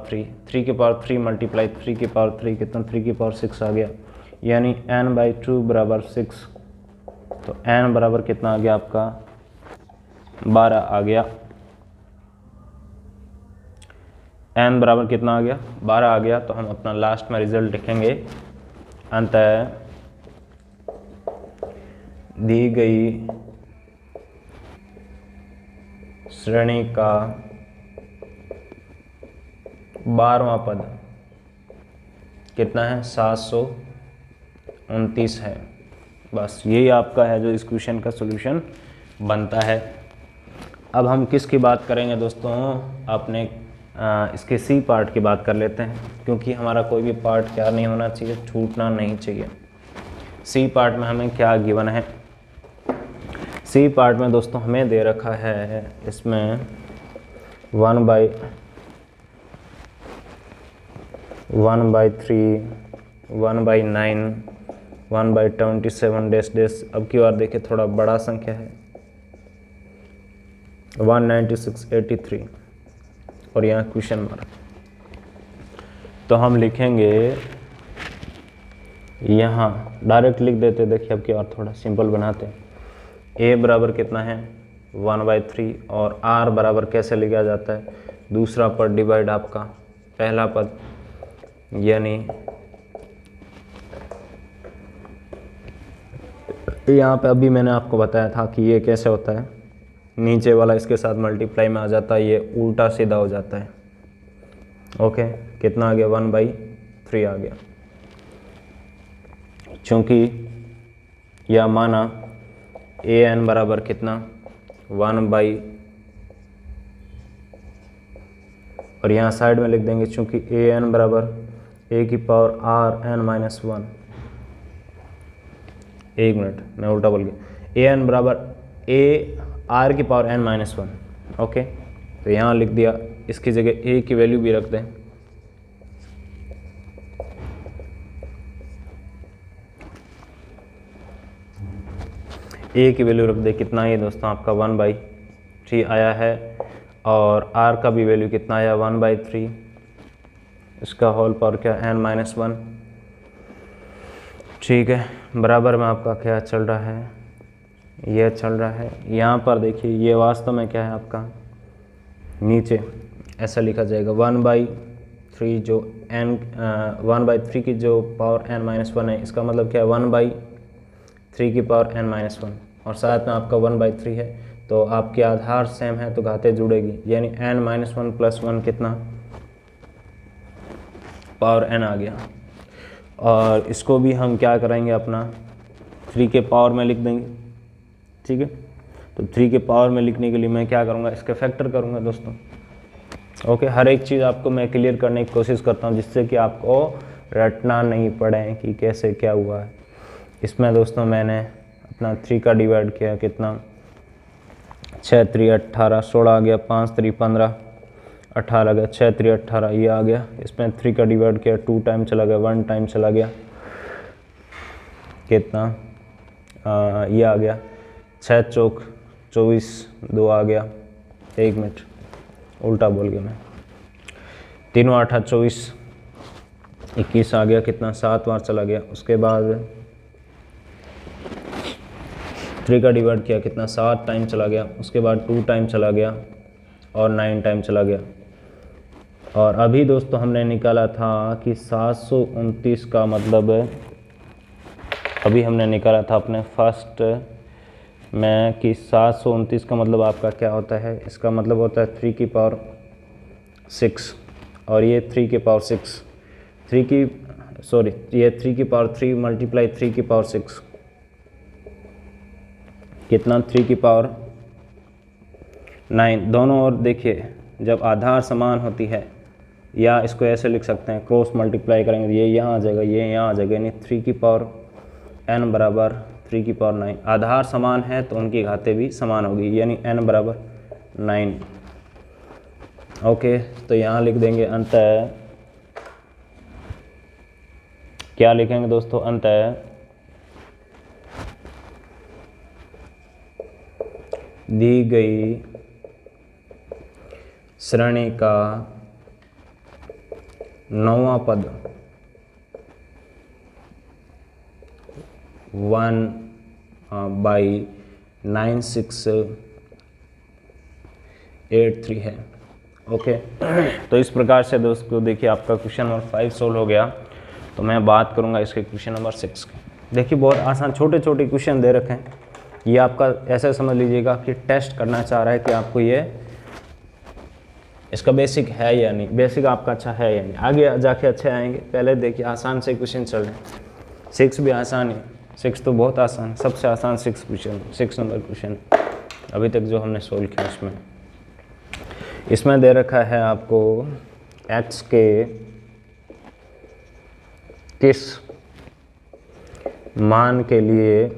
3 की पावर 3 मल्टीप्लाई 3 की पावर 3 कितना 3 की पावर 6 आ गया, यानी n/2 बराबर 6। तो n बराबर कितना आ गया आपका 12 आ गया। n बराबर कितना आ गया 12 आ गया। तो हम अपना लास्ट में रिजल्ट लिखेंगे, अंततः दी गई श्रेणी का 12वां पद कितना है 729 है। बस यही आपका है जो इस क्वेश्चन का सॉल्यूशन बनता है। अब हम किसकी बात करेंगे दोस्तों, अपने इसके सी पार्ट की बात कर लेते हैं, क्योंकि हमारा कोई भी पार्ट क्या नहीं होना चाहिए, छूटना नहीं चाहिए। सी पार्ट में हमें क्या गिवन है, सी पार्ट में दोस्तों हमें दे रखा है इसमें 1/3 1/9 1/27 अब की बार देखिए थोड़ा बड़ा संख्या है 19683 और यहाँ क्वेश्चन मार्क। तो हम लिखेंगे यहाँ डायरेक्ट लिख देते, देखिए अब की बार थोड़ा सिंपल बनाते हैं। a बराबर कितना है 1/3 और r बराबर कैसे लिखा जाता है, दूसरा पद डिवाइड आपका पहला पद, यानी यहाँ पे अभी मैंने आपको बताया था कि ये कैसे होता है, नीचे वाला इसके साथ मल्टीप्लाई में आ जाता है, ये उल्टा सीधा हो जाता है। ओके, कितना आ गया 1/3 आ गया। चूँकि यह माना an बराबर कितना 1 और यहाँ साइड में लिख देंगे, चूँकि an बराबर a की पावर r(n-1) एक मिनट मैं उल्टा बोल गया, an बराबर a r की पावर n-1। ओके, तो यहाँ लिख दिया, इसकी जगह a की वैल्यू भी रख दें, ए की वैल्यू रख दे, कितना है दोस्तों आपका 1/3 आया है, और आर का भी वैल्यू कितना आया 1/3, इसका होल पावर क्या n-1, ठीक है, बराबर में आपका क्या चल रहा है, यह चल रहा है। यहाँ पर देखिए ये वास्तव में क्या है आपका, नीचे ऐसा लिखा जाएगा 1/3 जो n 1/3 की जो पावर n-1 है, इसका मतलब क्या है 1/3 की पावर n-1, और साथ में आपका 1/3 है, तो आपके आधार सेम है तो घाते जुड़ेगी, यानी n-1 + 1 कितना पावर n आ गया। और इसको भी हम क्या करेंगे, अपना 3 के पावर में लिख देंगे, ठीक है। तो 3 के पावर में लिखने के लिए मैं क्या करूँगा, इसके फैक्टर करूँगा दोस्तों। ओके, हर एक चीज़ आपको मैं क्लियर करने की कोशिश करता हूँ जिससे कि आपको रटना नहीं पड़े कि कैसे क्या हुआ है। इसमें दोस्तों मैंने अपना 3 का डिवाइड किया, कितना 6 3 18, 16 आ गया, 5 3 15, 18 आ गया, 6 3 18 ये आ गया। इसमें 3 का डिवाइड किया, 2 टाइम चला गया, 1 टाइम चला गया, कितना ये आ गया, 6 चौक 24, 2 आ गया, 1 मिनट उल्टा बोल गया मैं, 3 8 24, 21 आ गया, कितना 7 बार चला गया। उसके बाद 3 का डिवाइड किया, कितना 7 टाइम चला गया। उसके बाद 2 टाइम चला गया और 9 टाइम चला गया। और अभी दोस्तों हमने निकाला था कि 729 का मतलब, अभी हमने निकाला था अपने फर्स्ट में कि 729 का मतलब आपका क्या होता है, इसका मतलब होता है 3 की पावर 6, और ये 3 की पावर 6, ये 3 की पावर 3 मल्टीप्लाई 3 की पावर 6, कितना 3 की पावर 9। दोनों ओर देखिए जब आधार समान होती है, या इसको ऐसे लिख सकते हैं, क्रॉस मल्टीप्लाई करेंगे, ये यहाँ आ जाएगा, ये यहाँ आ जाएगा, यानी 3 की पावर n बराबर 3 की पावर 9। आधार समान है तो उनकी घातें भी समान होगी, यानी n बराबर 9। ओके, तो यहाँ लिख देंगे अंतः, क्या लिखेंगे दोस्तों, अंतः दी गई श्रेणी का 9वां पद 1/9683 है। ओके, तो इस प्रकार से दोस्तों देखिए आपका क्वेश्चन नंबर 5 सोल्व हो गया। तो मैं बात करूंगा इसके क्वेश्चन नंबर 6 की। देखिए बहुत आसान छोटे छोटे क्वेश्चन दे रखे हैं, ये आपका ऐसे समझ लीजिएगा कि टेस्ट करना चाह रहा है कि आपको ये इसका बेसिक है या नहीं, बेसिक आपका अच्छा है या नहीं, आगे जाके अच्छे आएंगे। पहले देखिए आसान से क्वेश्चन चल रहे हैं, 6 भी आसान है, 6 तो बहुत आसान, सबसे आसान 6 क्वेश्चन, 6 नंबर क्वेश्चन अभी तक जो हमने सोल्व किया। इसमें दे रखा है आपको x के किस मान के लिए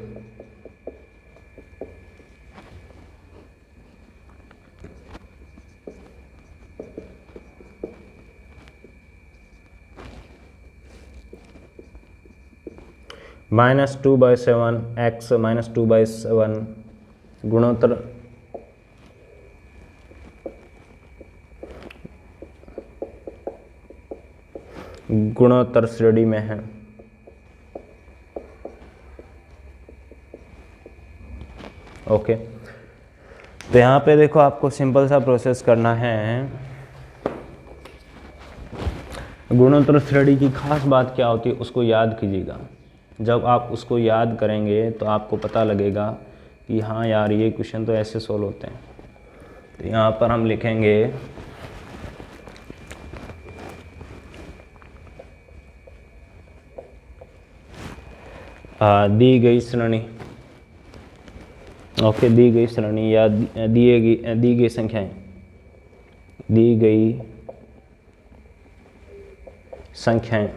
-2/7 x -2/7 गुणोत्तर श्रेणी में है। ओके, तो यहाँ पे देखो आपको सिंपल सा प्रोसेस करना है। गुणोत्तर श्रेणी की खास बात क्या होती है उसको याद कीजिएगा। जब आप उसको याद करेंगे तो आपको पता लगेगा कि हाँ यार ये क्वेश्चन तो ऐसे सोल्व होते हैं। तो यहाँ पर हम लिखेंगे दी गई श्रेणी, ओके, दी गई श्रेणी या दी गई संख्याएं, दी गई संख्याएं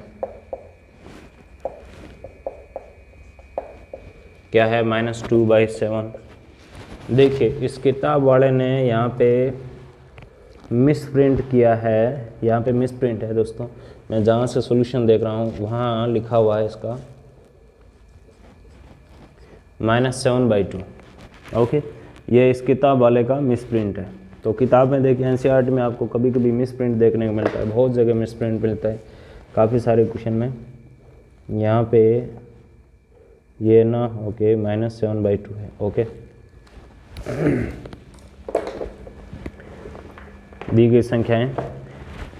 क्या है -2/7। देखिए इस किताब वाले ने यहाँ पे मिस प्रिंट किया है, यहाँ पे मिस प्रिंट है दोस्तों। मैं जहाँ से सॉल्यूशन देख रहा हूँ वहाँ लिखा हुआ है इसका -7/2। ओके, ये इस किताब वाले का मिसप्रिंट है। तो किताब में देखिए एनसीईआरटी में आपको कभी कभी मिसप्रिंट देखने को मिलता है, बहुत जगह मिसप्रिंट मिलता है, काफ़ी सारे क्वेश्चन में। यहाँ पे ये ना ओके -7/2 है। ओके, दी गई संख्याएं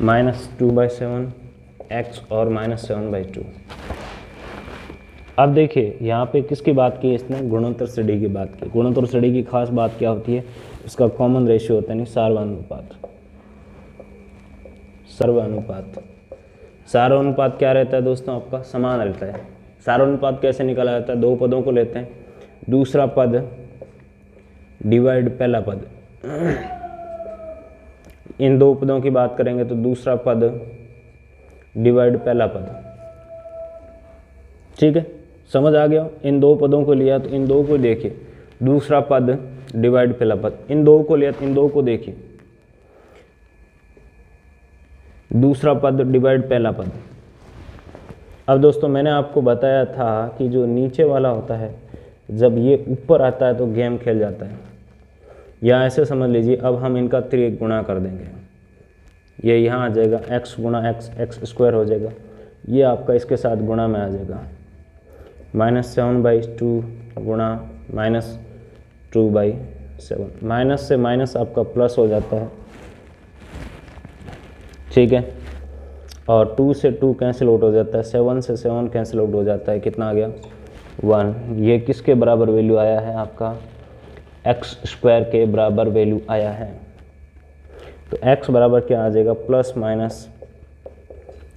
-2/7 x और -7/2। अब देखिए यहाँ पे किसकी बात की, इसने गुणोत्तर श्रेणी की बात की। गुणोत्तर श्रेणी की खास बात क्या होती है, उसका कॉमन रेशियो होता है, नहीं सर्वानुपात। सर्वानुपात, सारानुपात क्या रहता है दोस्तों, आपका समान रहता है। सारानुपात कैसे निकाला जाता है, दो पदों को लेते हैं, दूसरा पद डिवाइड पहला पद। इन दो पदों की बात करेंगे तो दूसरा पद डिवाइड पहला पद। ठीक है, समझ आ गया। इन दो पदों को लिया तो इन दो को देखिए, दूसरा पद डिवाइड पहला पद। इन दो को लिया तो इन दो को देखिए, दूसरा पद डिवाइड पहला पद। अब दोस्तों मैंने आपको बताया था कि जो नीचे वाला होता है जब ये ऊपर आता है तो गेम खेल जाता है, या ऐसे समझ लीजिए अब हम इनका त्रिगुणा कर देंगे, ये यहाँ आ जाएगा x गुणा x स्क्वायर हो जाएगा, ये आपका इसके साथ गुणा में आ जाएगा -7/2 गुणा -2/7। माइनस से माइनस आपका प्लस हो जाता है, ठीक है, और 2 से 2 कैंसिल आउट हो जाता है, 7 से 7 कैंसिल आउट हो जाता है, कितना आ गया 1। ये किसके बराबर वैल्यू आया है, आपका x स्क्वायर के बराबर वैल्यू आया है। तो x बराबर क्या आ जाएगा, प्लस माइनस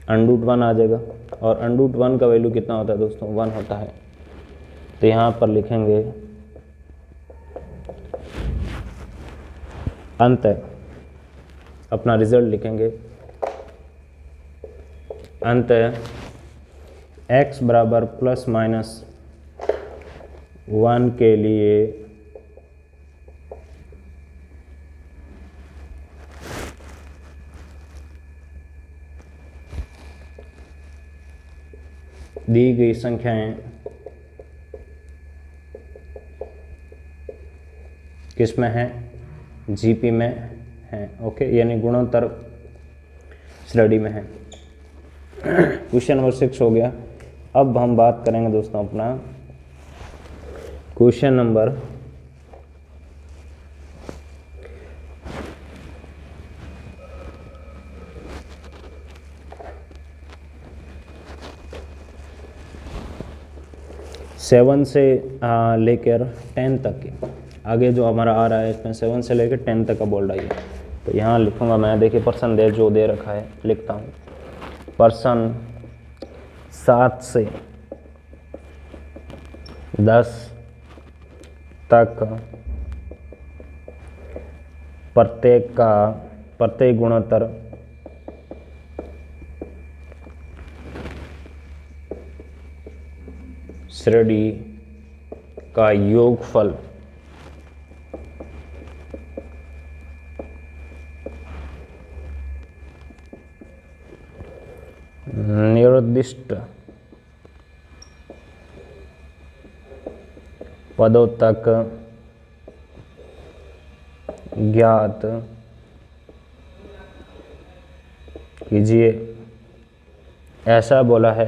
√1 आ जाएगा, और √1 का वैल्यू कितना होता है दोस्तों, 1 होता है। तो यहाँ पर लिखेंगे अंत, अपना रिजल्ट लिखेंगे, अंत x बराबर प्लस माइनस 1 के लिए दी गई संख्याएं किस में है, जीपी में है। ओके, यानी गुणोत्तर श्रेणी में है। क्वेश्चन नंबर 6 हो गया। अब हम बात करेंगे दोस्तों अपना क्वेश्चन नंबर 7 से लेकर 10 तक की, आगे जो हमारा आ रहा है इसमें 7 से लेकर 10 तक का बोल रही है। तो यहाँ लिखूँगा मैं, देखिए पर्सन दे जो दे रखा है लिखता हूँ, पर्सन 7 से 10 तक प्रत्येक गुणोत्तर श्रेणी का योगफल निर्दिष्ट पदों तक ज्ञात कीजिए, ऐसा बोला है।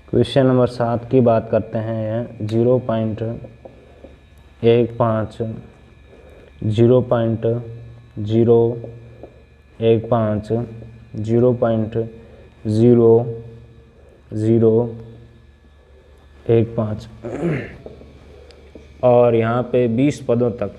क्वेश्चन नंबर 7 की बात करते हैं, 0.15 0.015 0.0015 और यहाँ पे 20 पदों तक।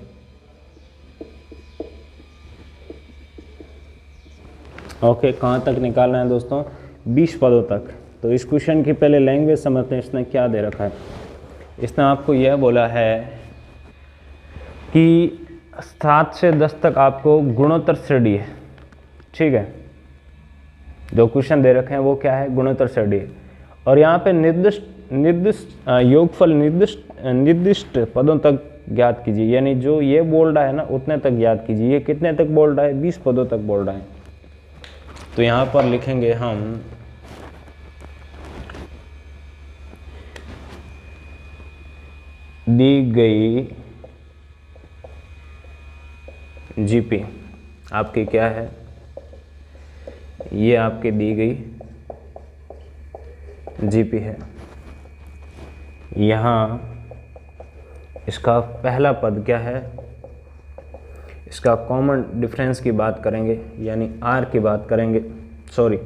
ओके, कहाँ तक निकालना है दोस्तों, 20 पदों तक। तो इस क्वेश्चन की पहले लैंग्वेज समझते हैं, इसने क्या दे रखा है। इसने आपको यह बोला है कि 7 से 10 तक आपको गुणोत्तर श्रेणी है, ठीक है। जो क्वेश्चन दे रखे हैं वो क्या है, गुणोत्तर श्रेणी है। और यहाँ पे निर्दिष्ट योगफल निर्दिष्ट पदों तक ज्ञात कीजिए, यानी जो ये बोल रहा है ना उतने तक ज्ञात कीजिए। ये कितने तक बोल रहा है, 20 पदों तक बोल रहा है। तो यहाँ पर लिखेंगे हम दी गई जीपी आपकी क्या है, ये आपकी दी गई जीपी है। यहाँ इसका पहला पद क्या है, इसका कॉमन डिफरेंस की बात करेंगे, यानी आर की बात करेंगे, सॉरी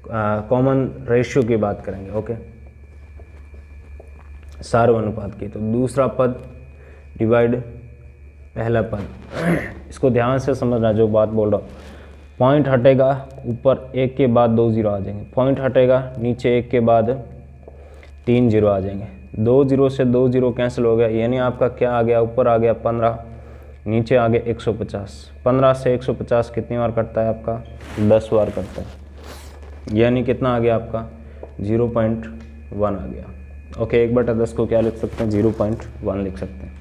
कॉमन रेशियो की बात करेंगे। ओके, सार्वनुपात की। तो दूसरा पद डिवाइड पहला पद, इसको ध्यान से समझना जो बात बोल रहा हूँ। पॉइंट हटेगा, ऊपर एक के बाद 2 जीरो आ जाएंगे, पॉइंट हटेगा, नीचे एक के बाद 3 जीरो आ जाएंगे। 2 जीरो से 2 जीरो कैंसिल हो गया, यानी आपका क्या आ गया, ऊपर आ गया 15, नीचे आ गया 150। 15 से 150 कितनी बार कटता है आपका, 10 बार कटता है, यानी कितना आ गया आपका 0.1 आ गया। ओके, 1/10 को क्या लिख सकते हैं, 0.1 लिख सकते हैं।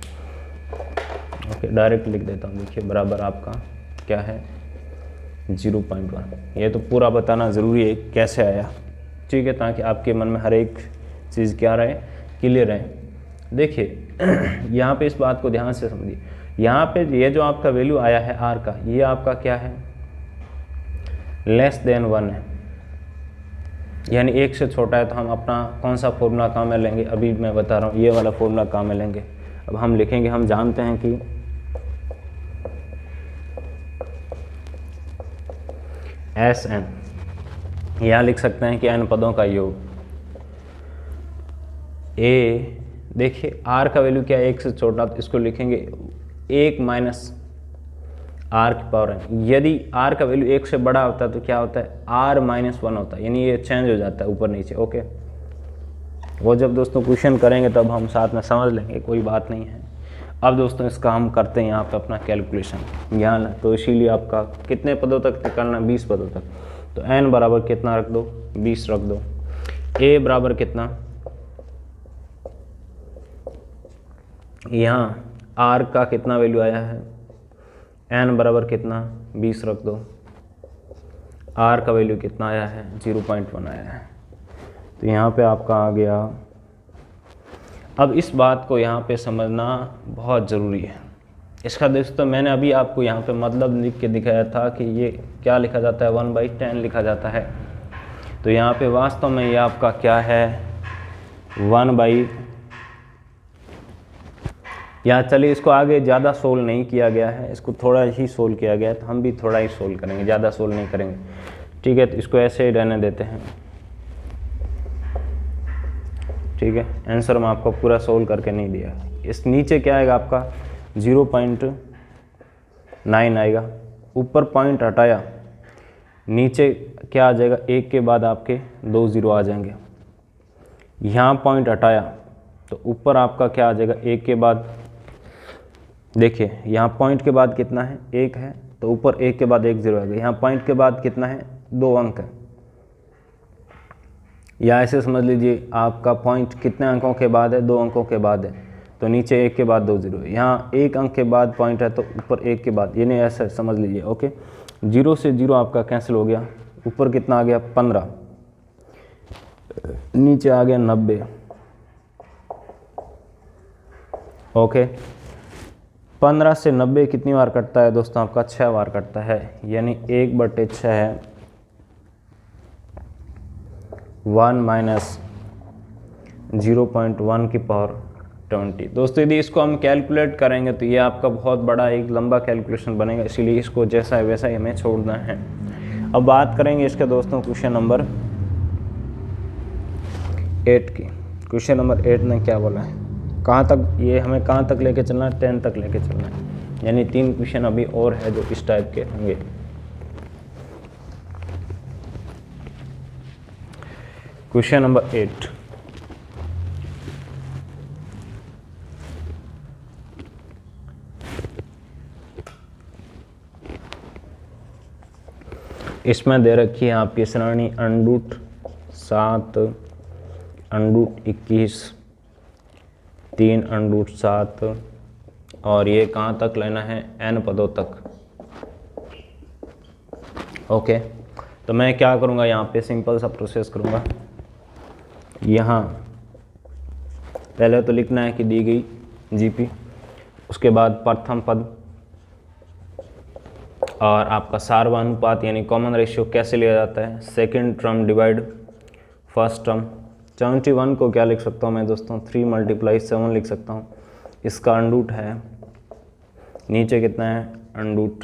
ओके, डायरेक्ट लिख देता हूँ, देखिए बराबर आपका क्या है 0.1। ये तो पूरा बताना ज़रूरी है कैसे आया, ठीक है, ताकि आपके मन में हर एक चीज़ क्या रहे, क्लियर रहे। देखिए यहाँ पे इस बात को ध्यान से समझिए, यहाँ पे ये जो आपका वैल्यू आया है आर का, ये आपका क्या है, लेस देन 1 है, यानी 1 से छोटा है। तो हम अपना कौन सा फॉर्मूला काम में लेंगे, अभी मैं बता रहा हूँ, ये वाला फॉर्मूला काम में लेंगे। अब हम लिखेंगे, हम जानते हैं कि एस एन, यहाँ लिख सकते हैं कि एन पदों का योग। ए, देखिए आर का वैल्यू क्या है, 1 से छोटा, तो इसको लिखेंगे 1 माइनस आर की पावर एन। यदि आर का वैल्यू 1 से बड़ा होता है तो क्या होता है, आर -1 होता है, यानी ये चेंज हो जाता है ऊपर नीचे। ओके, वो जब दोस्तों क्वेश्चन करेंगे तब हम साथ में समझ लेंगे, कोई बात नहीं है। अब दोस्तों इसका हम करते हैं यहाँ पे अपना कैलकुलेशन यहाँ, तो इसीलिए आपका कितने पदों तक निकालना, 20 पदों तक। तो n बराबर कितना रख दो, 20 रख दो। a बराबर कितना, यहाँ r का कितना वैल्यू आया है, n बराबर कितना 20 रख दो। r का वैल्यू कितना आया है, 0.1 आया है। तो यहाँ पे आपका आ गया। अब इस बात को यहाँ पे समझना बहुत ज़रूरी है। इसका दोस्तों मैंने अभी आपको यहाँ पे मतलब लिख के दिखाया था कि ये क्या लिखा जाता है, 1/10 लिखा जाता है। तो यहाँ पे वास्तव में ये आपका क्या है, 1/, यहाँ चलिए इसको आगे ज़्यादा सोल्व नहीं किया गया है, इसको थोड़ा ही सोल्व किया गया है, तो हम भी थोड़ा ही सोल्व करेंगे, ज़्यादा सोल्व नहीं करेंगे, ठीक है। तो इसको ऐसे ही रहने देते हैं, ठीक है। आंसर में आपको पूरा सोल्व करके नहीं दिया। इस नीचे क्या आएगा आपका 0.9 आएगा, ऊपर पॉइंट हटाया, नीचे क्या आ जाएगा, 1 के बाद आपके 2 जीरो आ जाएंगे। यहाँ पॉइंट हटाया तो ऊपर आपका क्या आ जाएगा, 1 के बाद, देखिए यहाँ पॉइंट के बाद कितना है, 1 है, तो ऊपर 1 के बाद 1 जीरो आ गया। यहाँ पॉइंट के बाद कितना है, 2 अंक है, या ऐसे समझ लीजिए आपका पॉइंट कितने अंकों के बाद है, 2 अंकों के बाद है, तो नीचे 1 के बाद 2 जीरो। यहाँ 1 अंक के बाद पॉइंट है तो ऊपर 1 के बाद, यानी ऐसा समझ लीजिए। ओके, 0 से 0 आपका कैंसिल हो गया, ऊपर कितना आ गया 15, नीचे आ गया 90। ओके, 15 से 90 कितनी बार कटता है दोस्तों, आपका 6 बार कटता है, यानी 1/6 है 1 माइनस 0.1 की पावर 20। दोस्तों यदि इसको हम कैलकुलेट करेंगे तो ये आपका बहुत बड़ा एक लंबा कैलकुलेशन बनेगा, इसीलिए इसको जैसा है वैसा ही हमें छोड़ना है। अब बात करेंगे इसके दोस्तों क्वेश्चन नंबर 8 की। क्वेश्चन नंबर 8 ने क्या बोला है, कहाँ तक ये हमें कहाँ तक लेके चलना है, 10 तक लेके चलना है, यानी 3 क्वेश्चन अभी और है जो इस टाइप के होंगे। क्वेश्चन नंबर 8, इसमें दे रखी है आपकी श्रेणी √7, √21, 3 √7, और ये कहाँ तक लेना है, n पदों तक। ओके, तो मैं क्या करूँगा, यहाँ पे सिंपल सा प्रोसेस करूँगा। यहाँ पहले तो लिखना है कि दी गई जीपी। उसके बाद प्रथम पद और आपका सार्वनुपात यानी कॉमन रेशियो कैसे लिया जाता है, second term divide first term. 71 को क्या लिख सकता हूँ मैं दोस्तों, 3 × 7 लिख सकता हूँ। इसका अंडूट है, नीचे कितना है अंडूट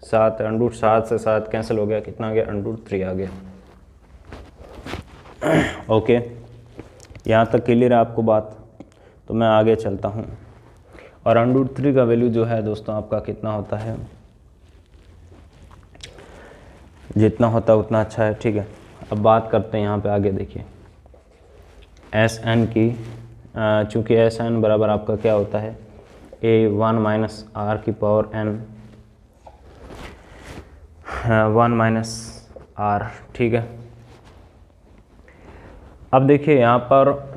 7 है, अंडूट 7 से 7 कैंसिल हो गया, कितना आ गया अंडूट 3 आ गया। ओके, यहाँ तक क्लियर है आपको बात। तो मैं आगे चलता हूँ और अंडूट 3 का वैल्यू जो है दोस्तों आपका कितना होता है, जितना होता है उतना अच्छा है, ठीक है। अब बात करते हैं यहाँ पे आगे, देखिए एस एन की, चूँकि एस एन बराबर आपका क्या होता है A1 माइनस आर की पावर n 1 माइनस आर, ठीक है। अब देखिए यहाँ पर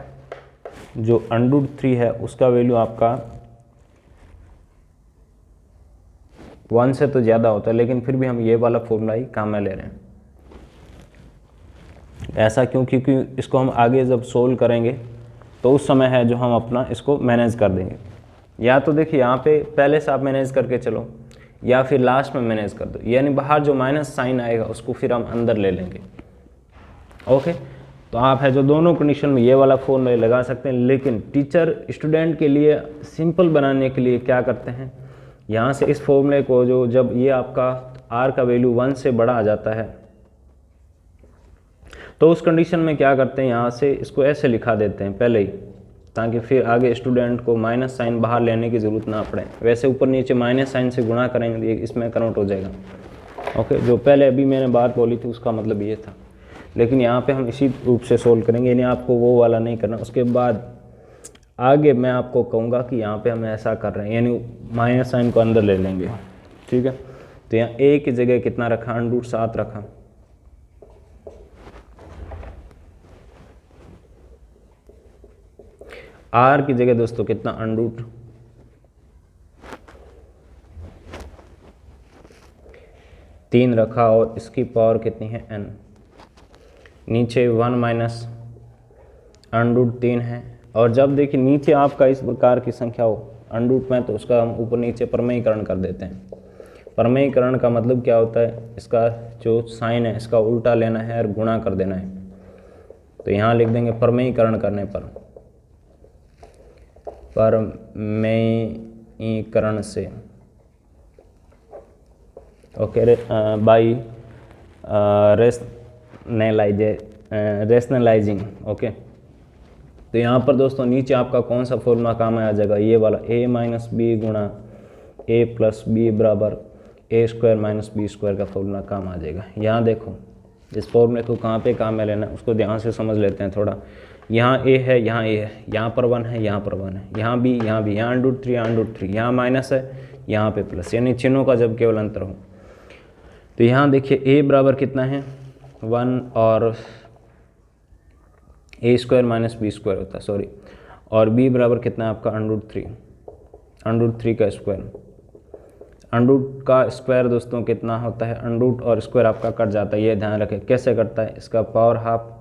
जो अंडूट 3 है उसका वैल्यू आपका 1 से तो ज़्यादा होता है, लेकिन फिर भी हम ये वाला फॉर्मूला ही काम में ले रहे हैं। ऐसा क्यों, क्योंकि इसको हम आगे जब सोल्व करेंगे तो उस समय है जो हम अपना इसको मैनेज कर देंगे। या तो देखिए यहाँ पे पहले से आप मैनेज करके चलो या फिर लास्ट में मैनेज कर दो, यानी बाहर जो माइनस साइन आएगा उसको फिर हम अंदर ले लेंगे। ओके, तो आप है जो दोनों कंडीशन में ये वाला फॉर्मूला लगा सकते हैं, लेकिन टीचर स्टूडेंट के लिए सिंपल बनाने के लिए क्या करते हैं, यहाँ से इस फॉर्मूले को जो जब ये आपका r का वैल्यू 1 से बड़ा आ जाता है तो उस कंडीशन में क्या करते हैं, यहाँ से इसको ऐसे लिखा देते हैं पहले ही, ताकि फिर आगे स्टूडेंट को माइनस साइन बाहर लेने की ज़रूरत ना पड़े। वैसे ऊपर नीचे माइनस साइन से गुणा करेंगे इसमें कन्वर्ट हो जाएगा। ओके, जो पहले अभी मैंने बात बोली थी उसका मतलब ये था, लेकिन यहाँ पे हम इसी रूप से सोल्व करेंगे, यानी आपको वो वाला नहीं करना। उसके बाद आगे मैं आपको कहूँगा कि यहाँ पे हम ऐसा कर रहे हैं, यानी माइनस साइन को अंदर ले लेंगे, ठीक है। तो यहाँ a की जगह कितना रखा, अंडूट 7 रखा। r की जगह दोस्तों कितना, अंडूट 3 रखा और इसकी पावर कितनी है n। नीचे 1 माइनस अंडूट 3 है, और जब देखिए नीचे आपका इस प्रकार की संख्या हो अंडूट में तो उसका हम ऊपर नीचे परमेयीकरण कर देते हैं। परमेयीकरण का मतलब क्या होता है, इसका जो साइन है इसका उल्टा लेना है और गुणा कर देना है। तो यहाँ लिख देंगे परमेयीकरण करने पर, परमेयीकरण से, ओके, बाई रेशनलाइजिंग। ओके, तो यहाँ पर दोस्तों नीचे आपका कौन सा फॉर्मूला काम में आ जाएगा, ये वाला a माइनस बी गुणा a प्लस बी बराबर a square minus B square का फॉर्मूला काम आ जाएगा। यहाँ देखो इस फॉर्मूले को कहाँ पे काम में लेना है उसको ध्यान से समझ लेते हैं थोड़ा। यहाँ a है, यहाँ a है, यहाँ पर 1 है, यहाँ पर 1 है, यहाँ b, यहाँ b, यहाँ अंडूट 3, यहाँ अंडूट 3, यहाँ माइनस है, यहाँ पे प्लस, यानी चिन्हों का जब केवल अंतर हो। तो यहाँ देखिए a बराबर कितना है 1 और a square minus B square होता है, सॉरी, और b बराबर कितना है आपका अंडूट 3, अंडूट 3 का स्क्वायर। अंडूट का स्क्वायर दोस्तों कितना होता है, अंडूट और स्क्वायर आपका कट जाता है, ये ध्यान रखें। कैसे कटता है, इसका पावर हाफ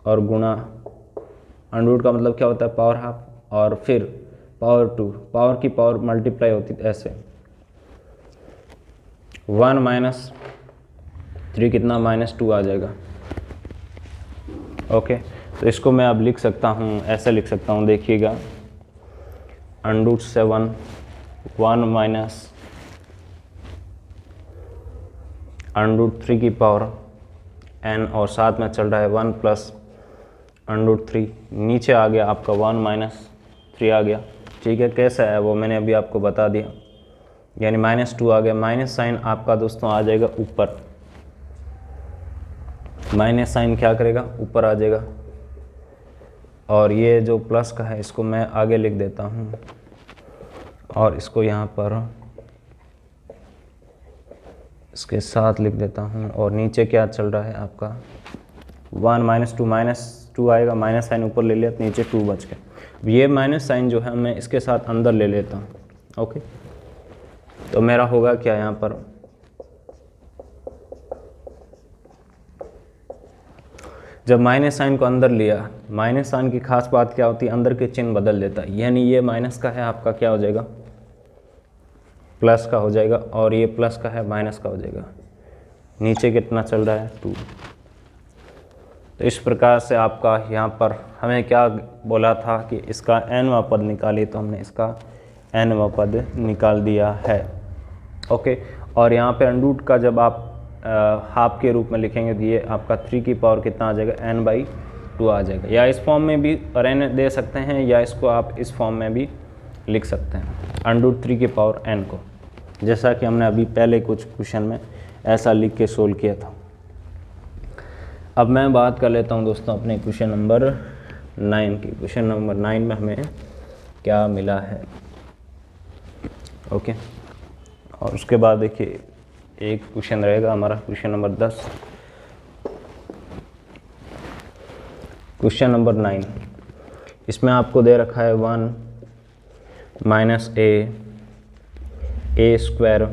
और गुणा, अंडूट का मतलब क्या होता है पावर हाफ, और फिर पावर 2, पावर की पावर मल्टीप्लाई होती है ऐसे। 1 माइनस 3 कितना -2 आ जाएगा। ओके, तो इसको मैं अब लिख सकता हूँ, ऐसे लिख सकता हूँ, देखिएगा अंडूट 7 1 माइनस अंडूट 3 की पावर n, और साथ में चल रहा है 1 प्लस अंडूट 3, नीचे आ गया आपका 1 माइनस 3 आ गया, ठीक है। कैसा है वो मैंने अभी आपको बता दिया, यानी -2 आ गया। माइनस साइन आपका दोस्तों आ जाएगा ऊपर, माइनस साइन क्या करेगा ऊपर आ जाएगा, और ये जो प्लस का है इसको मैं आगे लिख देता हूँ, और इसको यहाँ पर इसके साथ लिख देता हूँ, और नीचे क्या चल रहा है आपका 1 -2 आएगा, माइनस साइन ऊपर ले लिया तो नीचे 2 बच गया। ये माइनस साइन जो है मैं इसके साथ अंदर ले लेता हूँ। ओके, तो मेरा होगा क्या यहाँ पर, जब माइनस साइन को अंदर लिया, माइनस साइन की खास बात क्या होती है, अंदर के चिन्ह बदल देता है, यानी ये माइनस का है आपका क्या हो जाएगा, प्लस का हो जाएगा, और ये प्लस का है माइनस का हो जाएगा। नीचे कितना चल रहा है 2। तो इस प्रकार से आपका यहाँ पर हमें क्या बोला था कि इसका nवां पद निकालिए, तो हमने इसका nवां पद निकाल दिया है। ओके, और यहाँ पे अंडूट का जब आप हाफ के रूप में लिखेंगे तो ये आपका 3 की पावर कितना आ जाएगा, n/2 आ जाएगा। या इस फॉर्म में भी रहने दे सकते हैं, या इसको आप इस फॉर्म में भी लिख सकते हैं, अंडूट 3 की पावर n को, जैसा कि हमने अभी पहले कुछ क्वेश्चन में ऐसा लिख के सोल्व किया था। अब मैं बात कर लेता हूं दोस्तों अपने क्वेश्चन नंबर 9 की। क्वेश्चन नंबर 9 में हमें क्या मिला है। ओके, और उसके बाद देखिए एक क्वेश्चन रहेगा हमारा, क्वेश्चन नंबर 10। क्वेश्चन नंबर 9, इसमें आपको दे रखा है 1 - a स्क्वायर -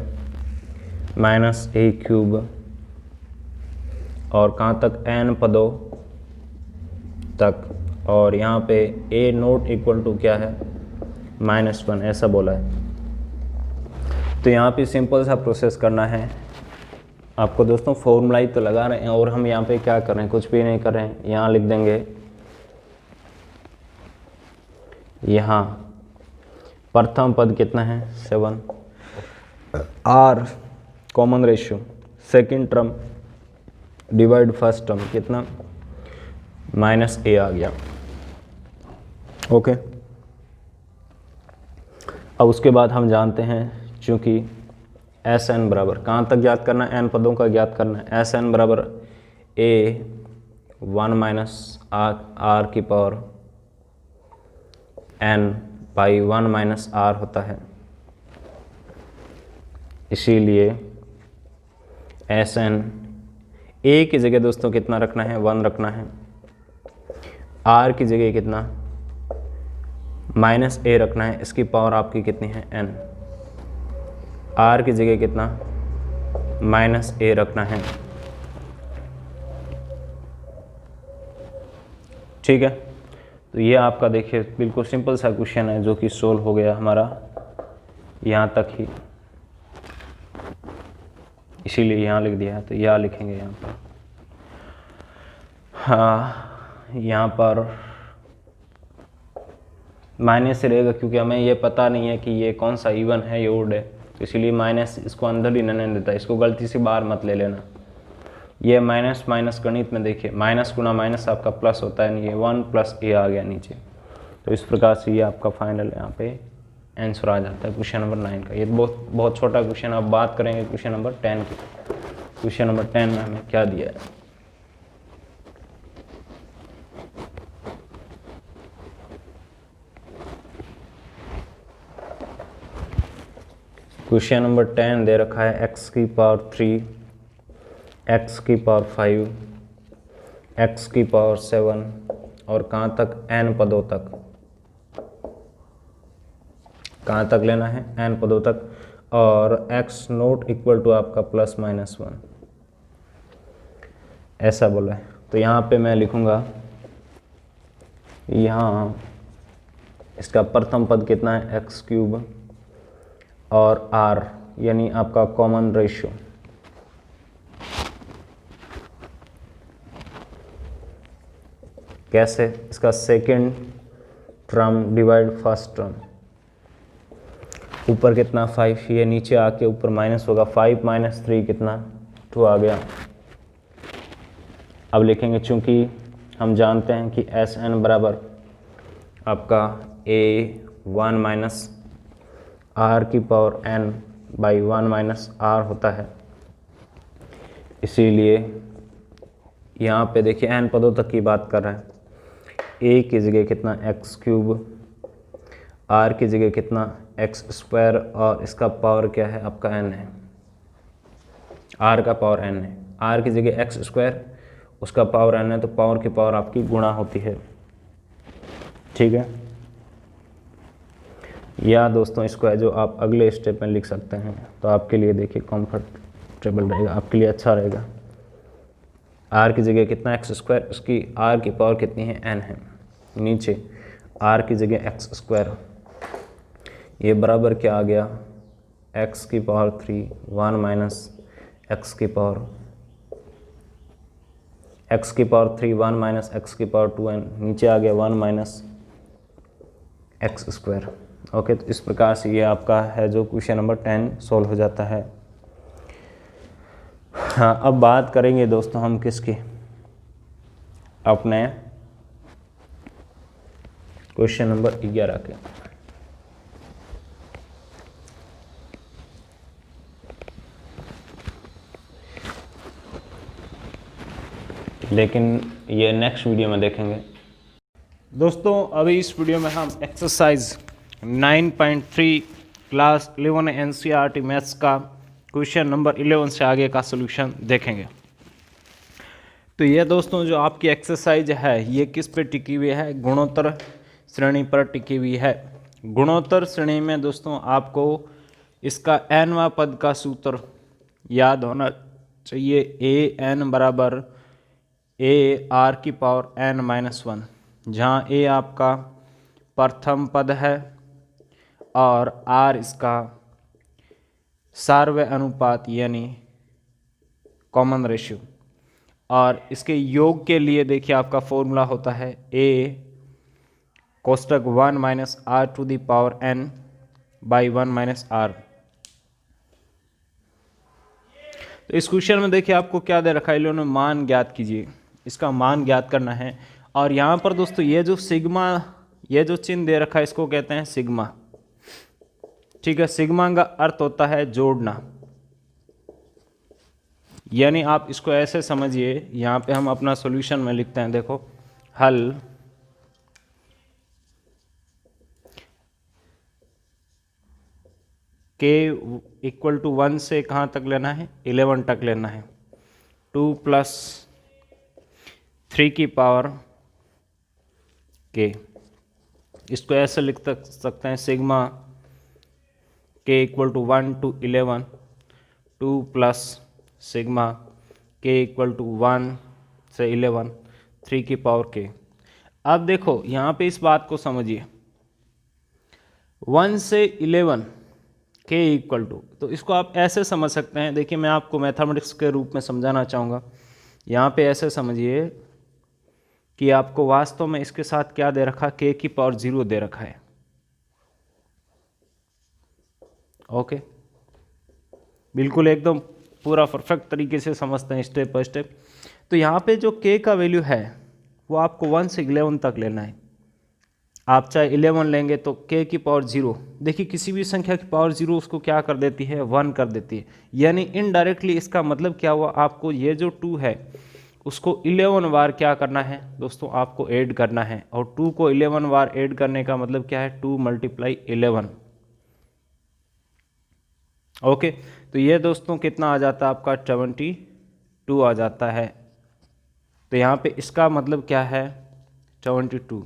a क्यूब, और कहाँ तक, n पदों तक, और यहाँ पे a नोट इक्वल टू क्या है, -1 ऐसा बोला है। तो यहाँ पे सिंपल सा प्रोसेस करना है आपको दोस्तों। फॉर्मूला ही तो लगा रहे हैं, और हम यहाँ पे क्या कर रहे हैं, कुछ भी नहीं कर रहे हैं। यहाँ लिख देंगे, यहाँ प्रथम पद कितना है 7, r common ratio, second term divide first term कितना, -a आ गया। ओके, अब उसके बाद हम जानते हैं, चूँकि Sn बराबर, कहाँ तक ज्ञात करना है, n पदों का ज्ञात करना है। Sn बराबर a 1 - r की पावर n/1 - r होता है। इसीलिए Sn a की जगह दोस्तों कितना रखना है, 1 रखना है। r की जगह कितना, -a रखना है। इसकी पावर आपकी कितनी है, n। r की जगह कितना, -a रखना है। ठीक है, तो ये आपका देखिए बिल्कुल सिंपल सा क्वेश्चन है, जो कि सोल्व हो गया हमारा यहाँ तक ही, इसीलिए यहाँ लिख दिया है। तो यहाँ लिखेंगे यहाँ पर, हाँ यहाँ पर माइनस से रहेगा, क्योंकि हमें ये पता नहीं है कि ये कौन सा इवन है, ये ओड है, तो इसीलिए माइनस इसको अंदर ही नहीं देता, इसको गलती से बाहर मत ले लेना। ये माइनस माइनस गणित में देखिए, माइनस गुना माइनस आपका प्लस होता है, ये 1 + a आ गया नीचे। तो इस प्रकार से ये आपका फाइनल यहाँ पे आंसर आ जाता है क्वेश्चन नंबर 9 का। ये बहुत छोटा क्वेश्चन। अब बात करेंगे क्वेश्चन नंबर 10 की। क्वेश्चन नंबर 10 में हमें क्या दिया है, क्वेश्चन नंबर 10 दे रखा है x की पावर 3, x की पावर 5, x की पावर 7, और कहाँ तक, n पदों तक। कहाँ तक लेना है, n पदों तक, और x नोट इक्वल टू आपका +-1 ऐसा बोला है। तो यहाँ पे मैं लिखूँगा, यहाँ इसका प्रथम पद कितना है, x³ और r यानी आपका कॉमन रेशियो, कैसे, इसका second term divide first term, ऊपर कितना 5, ये नीचे आके ऊपर माइनस होगा, 5 - 3 कितना 2 आ गया। अब लिखेंगे, चूंकि हम जानते हैं कि Sn बराबर आपका a1 - r की पावर n/1 - r होता है, इसीलिए यहाँ पे देखिए n पदों तक की बात कर रहा है। a की जगह कितना x³, r की जगह कितना x², और इसका पावर क्या है आपका n है, r का पावर n है। r की जगह x², उसका पावर n है, तो पावर की पावर आपकी गुणा होती है। ठीक है, या दोस्तों इसको है जो आप अगले स्टेप में लिख सकते हैं, तो आपके लिए देखिए कंफर्टेबल रहेगा, आपके लिए अच्छा रहेगा। आर की जगह कितना एक्स स्क्वायर, उसकी आर की पावर कितनी है, एन है। नीचे आर की जगह एक्स स्क्वायर, ये बराबर क्या आ गया, एक्स की पावर 3 1 माइनस एक्स की पावर 3 1 माइनस एक्स की पावर 2n, नीचे आ गया 1 माइनस एक्स स्क्वायर। ओके, तो इस प्रकार से ये आपका है जो क्वेश्चन नंबर 10 सॉल्व हो जाता है। हाँ, अब बात करेंगे दोस्तों हम किसकी, अपने क्वेश्चन नंबर 11 के। लेकिन ये नेक्स्ट वीडियो में देखेंगे दोस्तों। अभी इस वीडियो में हम एक्सरसाइज 9.3 क्लास 11 NCERT मैथ्स का क्वेश्चन नंबर 11 से आगे का सॉल्यूशन देखेंगे। तो ये दोस्तों जो आपकी एक्सरसाइज है ये किस पे टिकी हुई है, गुणोत्तर श्रेणी पर टिकी हुई है। गुणोत्तर श्रेणी में दोस्तों आपको इसका nवां पद का सूत्र याद होना चाहिए, ए एन बराबर ए आर की पावर n-1, जहाँ ए आपका प्रथम पद है और आर इसका सार्वय अनुपात यानी कॉमन रेशियो। और इसके योग के लिए देखिए आपका फॉर्मूला होता है ए कोष्टक 1 minus R to the power n by 1 minus R. तो इस क्वेश्चन में देखिए आपको क्या दे रखा है, इन्होंने मान ज्ञात कीजिए, इसका मान ज्ञात करना है। और यहाँ पर दोस्तों ये जो सिग्मा, ये जो चिन्ह दे रखा है इसको कहते हैं सिग्मा। ठीक है, सिग्मा का अर्थ होता है जोड़ना, यानी आप इसको ऐसे समझिए, यहाँ पे हम अपना सॉल्यूशन में लिखते हैं, देखो हल k इक्वल टू 1 से कहाँ तक लेना है, 11 तक लेना है। 2 प्लस 3 की पावर k, इसको ऐसे लिख सकते हैं sigma k equal to 1 to 11, 2 plus sigma k equal to 1 से 11, 3 की पावर k। अब देखो यहाँ पे इस बात को समझिए, 1 से 11 k इक्वल टू, तो इसको आप ऐसे समझ सकते हैं। देखिए मैं आपको मैथमेटिक्स के रूप में समझाना चाहूँगा। यहाँ पे ऐसे समझिए कि आपको वास्तव में इसके साथ क्या दे रखा, k की पावर 0 दे रखा है। ओके, बिल्कुल एकदम पूरा परफेक्ट तरीके से समझते हैं स्टेप बाय स्टेप। तो यहाँ पे जो k का वैल्यू है वो आपको 1 से 11 तक लेना है। आप चाहे 11 लेंगे तो k की पावर 0, देखिए किसी भी संख्या की पावर 0 उसको क्या कर देती है, 1 कर देती है। यानी इनडायरेक्टली इसका मतलब क्या हुआ, आपको ये जो 2 है उसको 11 बार क्या करना है दोस्तों, आपको ऐड करना है। और 2 को 11 बार ऐड करने का मतलब क्या है, 2 × 11। ओके, तो ये दोस्तों कितना आ जाता है आपका, 72 आ जाता है। तो यहाँ पे इसका मतलब क्या है, 72।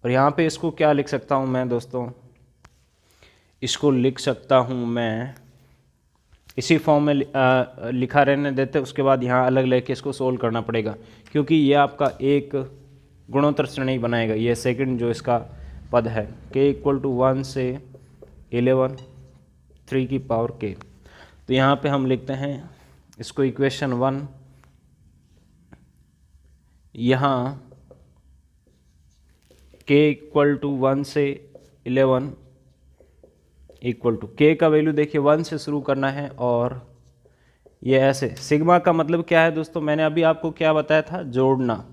और यहाँ पे इसको क्या लिख सकता हूँ मैं दोस्तों, इसको लिख सकता हूँ मैं इसी फॉर्म में लिखा रहने देते, उसके बाद यहाँ अलग लेके इसको सोल्व करना पड़ेगा, क्योंकि ये आपका एक गुणोत्तर श्रेणी बनाएगा। ये सेकंड जो इसका पद है k इक्वल टू 1 से 11, 3 की पावर k। तो यहाँ पे हम लिखते हैं इसको इक्वेशन 1, यहाँ k इक्वल टू 1 से 11 इक्वल टू, k का वैल्यू देखिए 1 से शुरू करना है। और ये ऐसे सिग्मा का मतलब क्या है दोस्तों, मैंने अभी आपको क्या बताया था, जोड़ना।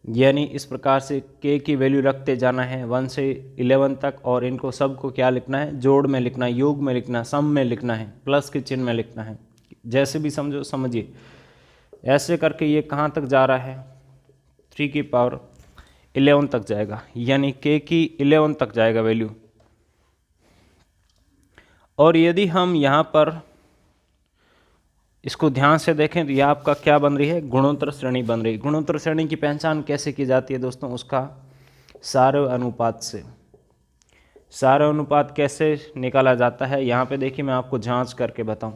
यानी इस प्रकार से k की वैल्यू रखते जाना है 1 से 11 तक, और इनको सबको क्या लिखना है, जोड़ में लिखना है, योग में लिखना है, सम में लिखना है, प्लस के चिन्ह में लिखना है। जैसे भी समझो समझिए, ऐसे करके ये कहाँ तक जा रहा है, 3 की पावर 11 तक जाएगा, यानी k की 11 तक जाएगा वैल्यू। और यदि हम यहाँ पर इसको ध्यान से देखें तो यह आपका क्या बन रही है, गुणोत्तर श्रेणी बन रही है। गुणोत्तर श्रेणी की पहचान कैसे की जाती है दोस्तों, उसका सार्वय अनुपात से। सार्वय अनुपात कैसे निकाला जाता है, यहाँ पे देखिए मैं आपको जांच करके बताऊं।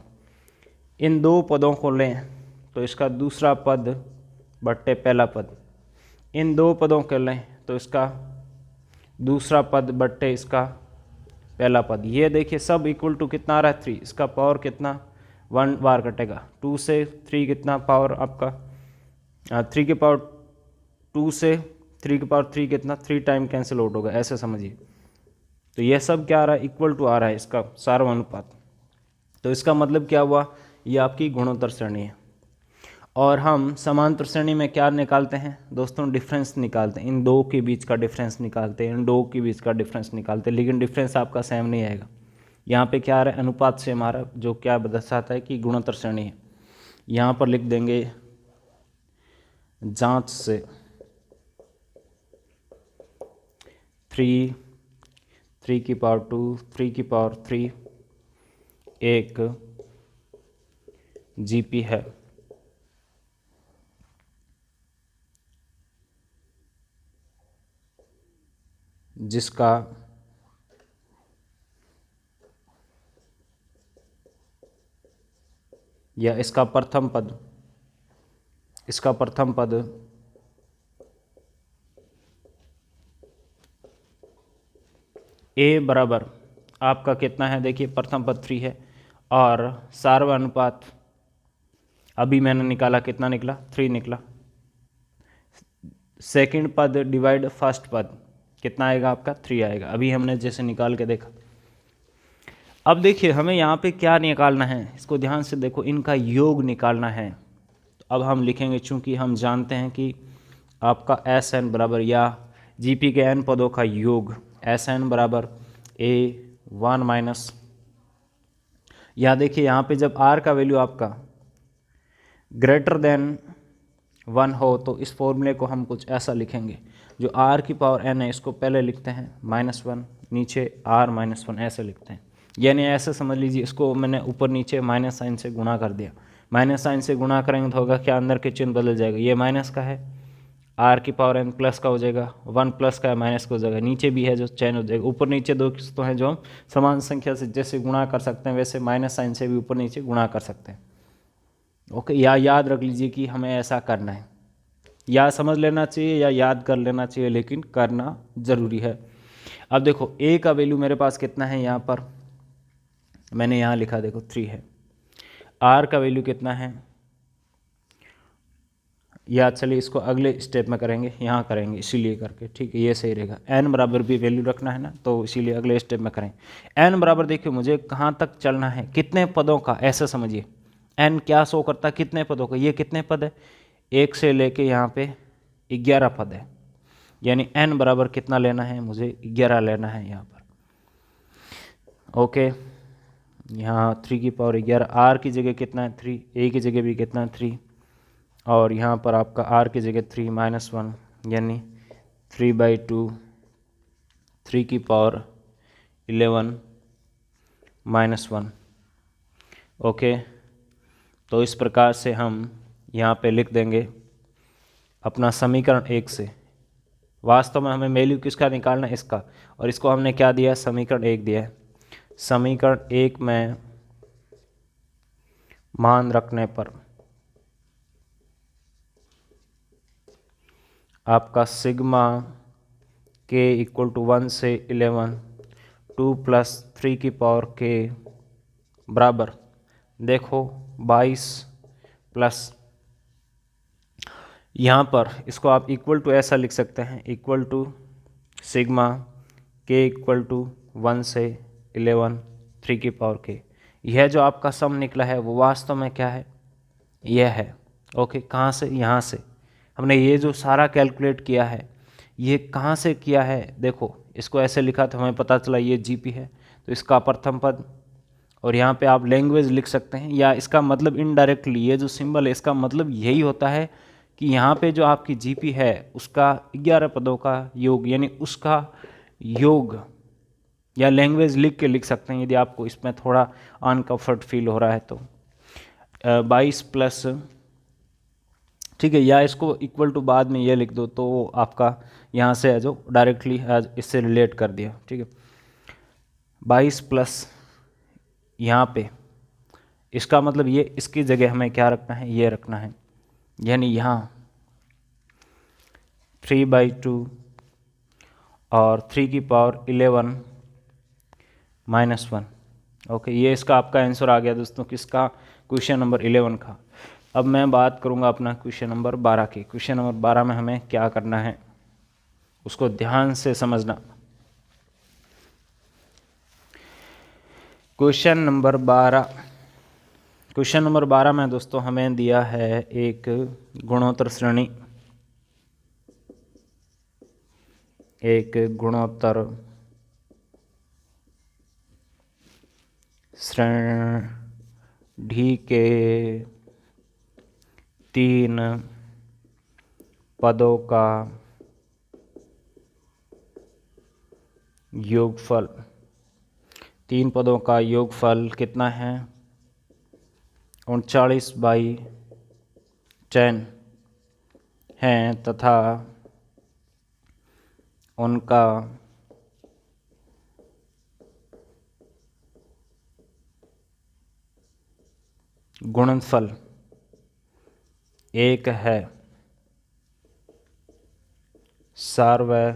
इन दो पदों को लें तो इसका दूसरा पद बट्टे पहला पद, इन दो पदों के लें तो इसका दूसरा पद बट्टे इसका पहला पद। ये देखिए सब इक्वल टू कितना आ रहा है 3, इसका पावर कितना 1 बार कटेगा, 2 से 3 कितना पावर आपका 3 के पावर 2 से 3 के पावर 3 कितना 3 टाइम कैंसिल आउट होगा, ऐसे समझिए। तो यह सब क्या आ रहा है इक्वल टू आ रहा है इसका सार्वनुपात। तो इसका मतलब क्या हुआ, ये आपकी गुणोत्तर श्रेणी है। और हम समांतर श्रेणी में क्या निकालते हैं दोस्तों, डिफरेंस निकालते हैं, इन दो के बीच का डिफरेंस निकालते हैं, इन दो के बीच का डिफरेंस निकालते हैं, लेकिन डिफरेंस आपका सेम नहीं आएगा। यहाँ पे क्या आ रहा है अनुपात से हमारा, जो क्या दर्शाता है कि गुणोत्तर श्रेणी है। यहाँ पर लिख देंगे जांच से 3 की पावर 2 3 की पावर 3 एक जीपी है। जिसका या इसका प्रथम पद ए बराबर आपका कितना है, देखिए प्रथम पद 3 है, और सार्वनुपात अभी मैंने निकाला कितना निकला 3 निकला। सेकंड पद डिवाइड फर्स्ट पद कितना आएगा आपका 3 आएगा, अभी हमने जैसे निकाल के देखा। अब देखिए हमें यहाँ पे क्या निकालना है, इसको ध्यान से देखो, इनका योग निकालना है। तो अब हम लिखेंगे, चूंकि हम जानते हैं कि आपका एस एन बराबर या जीपी के एन पदों का योग एस एन बराबर A1 माइनस, या देखिए यहाँ पे जब R का वैल्यू आपका ग्रेटर देन 1 हो तो इस फॉर्मूले को हम कुछ ऐसा लिखेंगे, जो R की पावर n है इसको पहले लिखते हैं -1, नीचे R -1 ऐसे लिखते हैं। यानी ऐसे समझ लीजिए, इसको मैंने ऊपर नीचे माइनस साइन से गुणा कर दिया। माइनस साइन से गुणा करेंगे तो होगा क्या, अंदर के चिन्ह बदल जाएगा, ये माइनस का है R की पावर n प्लस का हो जाएगा, 1 प्लस का है माइनस का हो जाएगा, नीचे भी है जो चेंज हो जाएगा। ऊपर नीचे दो तो हैं जो हम समान संख्या से जैसे गुणा कर सकते हैं, वैसे माइनस साइन से भी ऊपर नीचे गुणा कर सकते हैं। ओके, या याद रख लीजिए कि हमें ऐसा करना है, या समझ लेना चाहिए या याद कर लेना चाहिए, लेकिन करना ज़रूरी है। अब देखो A का वैल्यू मेरे पास कितना है, यहाँ पर मैंने यहाँ लिखा देखो 3 है। R का वैल्यू कितना है, या चलिए इसको अगले स्टेप में करेंगे, यहाँ करेंगे इसीलिए करके, ठीक है ये सही रहेगा। n बराबर भी वैल्यू रखना है ना, तो इसीलिए अगले स्टेप में करें। n बराबर देखिए मुझे कहाँ तक चलना है, कितने पदों का, ऐसा समझिए n क्या शो करता है कितने पदों का, ये कितने पद है 1 से लेके यहाँ पे 11 पद है, यानी n बराबर कितना लेना है मुझे 11 लेना है यहाँ पर। ओके, यहाँ 3 की पावर 11, R की जगह कितना है 3, A की जगह भी कितना है 3, और यहाँ पर आपका R की जगह 3 -1 यानी 3/2, 3 की पावर 11 -1। ओके, तो इस प्रकार से हम यहाँ पे लिख देंगे अपना समीकरण 1 से। वास्तव में हमें वैल्यू किसका निकालना है, इसका, और इसको हमने क्या दिया, समीकरण 1 दिया है। समीकरण 1 में मान रखने पर आपका सिग्मा k = 1 से 11 2 + 3 की पावर k बराबर देखो 22 प्लस, यहाँ पर इसको आप इक्वल टू ऐसा लिख सकते हैं, इक्वल टू सिग्मा k = 1 से 11 3 की पावर k। यह जो आपका सम निकला है वो वास्तव में क्या है, यह है। ओके, कहाँ से, यहाँ से हमने ये जो सारा कैलकुलेट किया है, ये कहाँ से किया है, देखो इसको ऐसे लिखा तो हमें पता चला ये जीपी है, तो इसका प्रथम पद, और यहाँ पे आप लैंग्वेज लिख सकते हैं, या इसका मतलब इनडायरेक्टली ये जो सिंबल है इसका मतलब यही होता है कि यहाँ पे जो आपकी जीपी है उसका 11 पदों का योग, यानी उसका योग, या लैंग्वेज लिख के लिख सकते हैं यदि आपको इसमें थोड़ा अनकम्फर्ट फील हो रहा है तो 22 प्लस, ठीक है, या इसको इक्वल टू बाद में ये लिख दो तो आपका यहाँ से है जो डायरेक्टली इससे रिलेट कर दिया, ठीक है। 22 प्लस यहाँ पे इसका मतलब ये इसकी जगह हमें क्या रखना है, ये रखना है, यानी यहाँ 3/2 और 3 की पावर 11 माइनस 1। ओके, ये इसका आपका आंसर आ गया दोस्तों, किसका, क्वेश्चन नंबर 11 का। अब मैं बात करूँगा अपना क्वेश्चन नंबर 12 की। क्वेश्चन नंबर 12 में हमें क्या करना है उसको ध्यान से समझना। क्वेश्चन नंबर 12 में दोस्तों हमें दिया है एक गुणोत्तर श्रेणी, एक गुणोत्तर श्रेणी के 3 पदों का योगफल, 3 पदों का योगफल कितना है, 39/10 हैं तथा उनका गुणनफल 1 है। सार्वय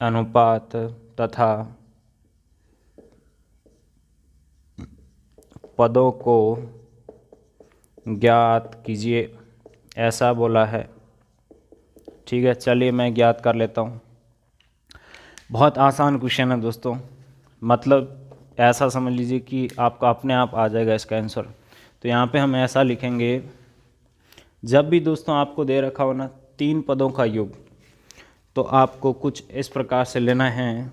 अनुपात तथा पदों को ज्ञात कीजिए, ऐसा बोला है। ठीक है, चलिए मैं ज्ञात कर लेता हूँ। बहुत आसान क्वेश्चन है दोस्तों, मतलब ऐसा समझ लीजिए कि आपका अपने आप आ जाएगा इसका आंसर। तो यहाँ पे हम ऐसा लिखेंगे, जब भी दोस्तों आपको दे रखा हो ना 3 पदों का योग, तो आपको कुछ इस प्रकार से लेना है।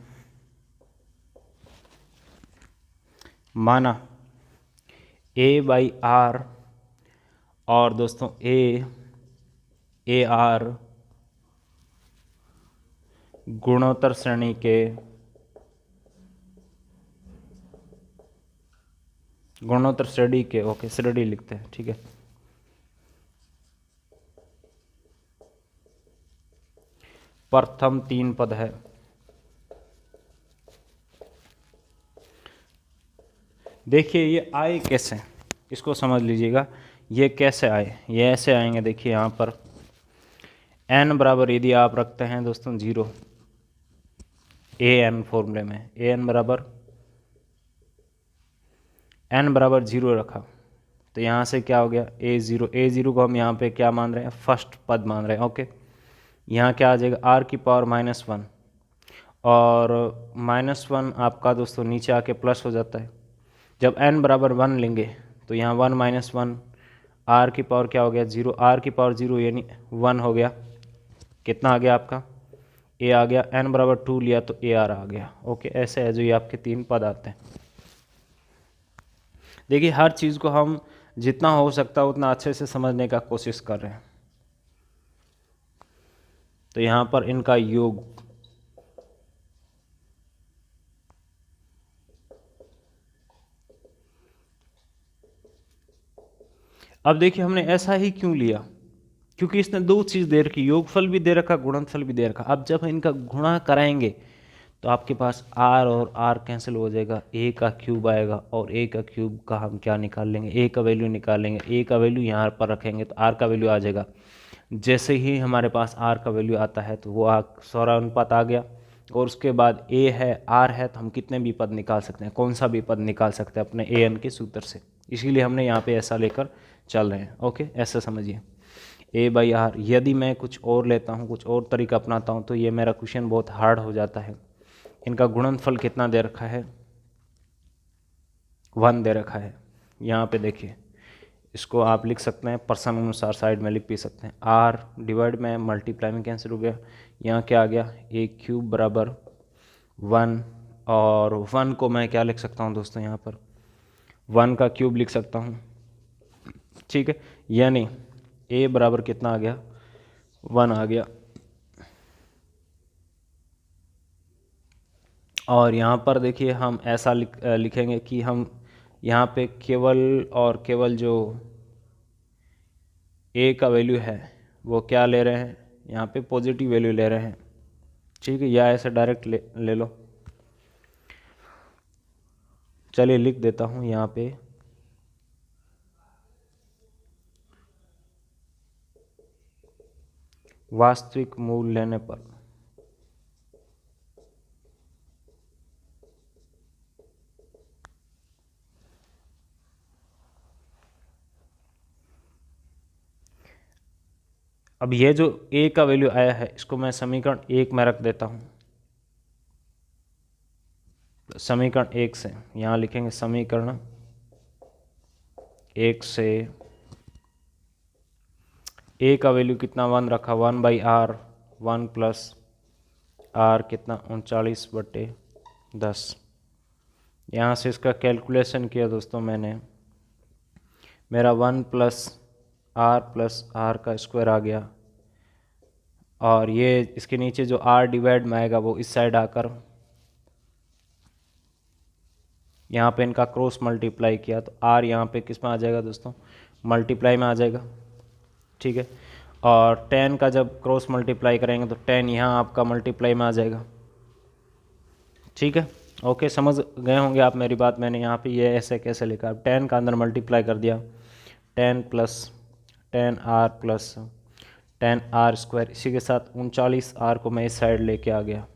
माना A/R और दोस्तों AR गुणोत्तर श्रेणी के ओके श्रेणी लिखते हैं। ठीक है, प्रथम 3 पद है। देखिए ये आए कैसे, इसको समझ लीजिएगा। ये कैसे आए, ये ऐसे आएंगे। देखिए यहाँ पर n बराबर यदि आप रखते हैं दोस्तों 0, an फॉर्मूले में an बराबर n बराबर 0 रखा, तो यहाँ से क्या हो गया a0 को हम यहाँ पे क्या मान रहे हैं, फर्स्ट पद मान रहे हैं। ओके, यहाँ क्या आ जाएगा r की पावर -1 और -1 आपका दोस्तों नीचे आके प्लस हो जाता है। जब n बराबर 1 लेंगे तो यहाँ 1 - 1 r की पावर क्या हो गया 0, r की पावर 0 यानी 1 हो गया। कितना आ गया आपका a आ गया, n बराबर 2 लिया तो ar आ गया। ओके, ऐसे है जो ये आपके 3 पद आते हैं। देखिए हर चीज़ को हम जितना हो सकता है उतना अच्छे से समझने का कोशिश कर रहे हैं। तो यहाँ पर इनका योग अब देखिए हमने ऐसा ही क्यों लिया, क्योंकि इसने 2 चीज़ दे रखी, योगफल भी दे रखा, गुणनफल भी दे रखा। अब जब इनका गुणा कराएंगे तो आपके पास r और r कैंसिल हो जाएगा, a का क्यूब आएगा और a का क्यूब का हम क्या निकाल लेंगे, a का वैल्यू निकाल लेंगे। a का वैल्यू यहाँ पर रखेंगे तो r का वैल्यू आ जाएगा। जैसे ही हमारे पास r का वैल्यू आता है तो वो सौरा अनुपात आ गया, और उसके बाद a है r है, तो हम कितने भी पद निकाल सकते हैं, कौन सा भी पद निकाल सकते हैं अपने an के सूत्र से। इसीलिए हमने यहाँ पे ऐसा लेकर चल रहे हैं। ओके, ऐसा समझिए a/r। यदि मैं कुछ और लेता हूँ, कुछ और तरीका अपनाता हूँ, तो ये मेरा क्वेश्चन बहुत हार्ड हो जाता है। इनका गुणनफल कितना दे रखा है, 1 दे रखा है। यहाँ पे देखिए इसको आप लिख सकते हैं पर्सन अनुसार, साइड में लिख भी सकते हैं। r डिवाइड में मल्टीप्लाई में कैंसिल हो गया, यहाँ क्या आ गया a³ बराबर 1, और 1 को मैं क्या लिख सकता हूँ दोस्तों, यहाँ पर 1 का क्यूब लिख सकता हूँ। ठीक है, यानी a बराबर कितना आ गया, 1 आ गया। और यहाँ पर देखिए हम ऐसा लिखेंगे कि हम यहाँ पे केवल और केवल जो a का वैल्यू है वो क्या ले रहे हैं, यहाँ पे पॉजिटिव वैल्यू ले रहे हैं। ठीक है, या ऐसे डायरेक्ट ले लो। चलिए लिख देता हूँ यहाँ पे वास्तविक मूल लेने पर अब ये जो a का वैल्यू आया है इसको मैं समीकरण 1 में रख देता हूँ। समीकरण 1 से यहाँ लिखेंगे समीकरण 1 से a का वैल्यू कितना 1 रखा 1/r 1 प्लस r कितना 39/10। यहाँ से इसका कैलकुलेशन किया दोस्तों मैंने, मेरा 1 प्लस r का स्क्वायर आ गया और ये इसके नीचे जो r डिवाइड में आएगा वो इस साइड आकर यहाँ पे इनका क्रॉस मल्टीप्लाई किया तो r यहाँ पे किस में आ जाएगा दोस्तों, मल्टीप्लाई में आ जाएगा। ठीक है, और 10 का जब क्रॉस मल्टीप्लाई करेंगे तो 10 यहाँ आपका मल्टीप्लाई में आ जाएगा। ठीक है, ओके, समझ गए होंगे आप मेरी बात। मैंने यहाँ पे ये ऐसे कैसे लिखा, 10 का अंदर मल्टीप्लाई कर दिया 10 plus 10r plus 10r square, इसी के साथ 39r को मैं इस साइड लेके आ गया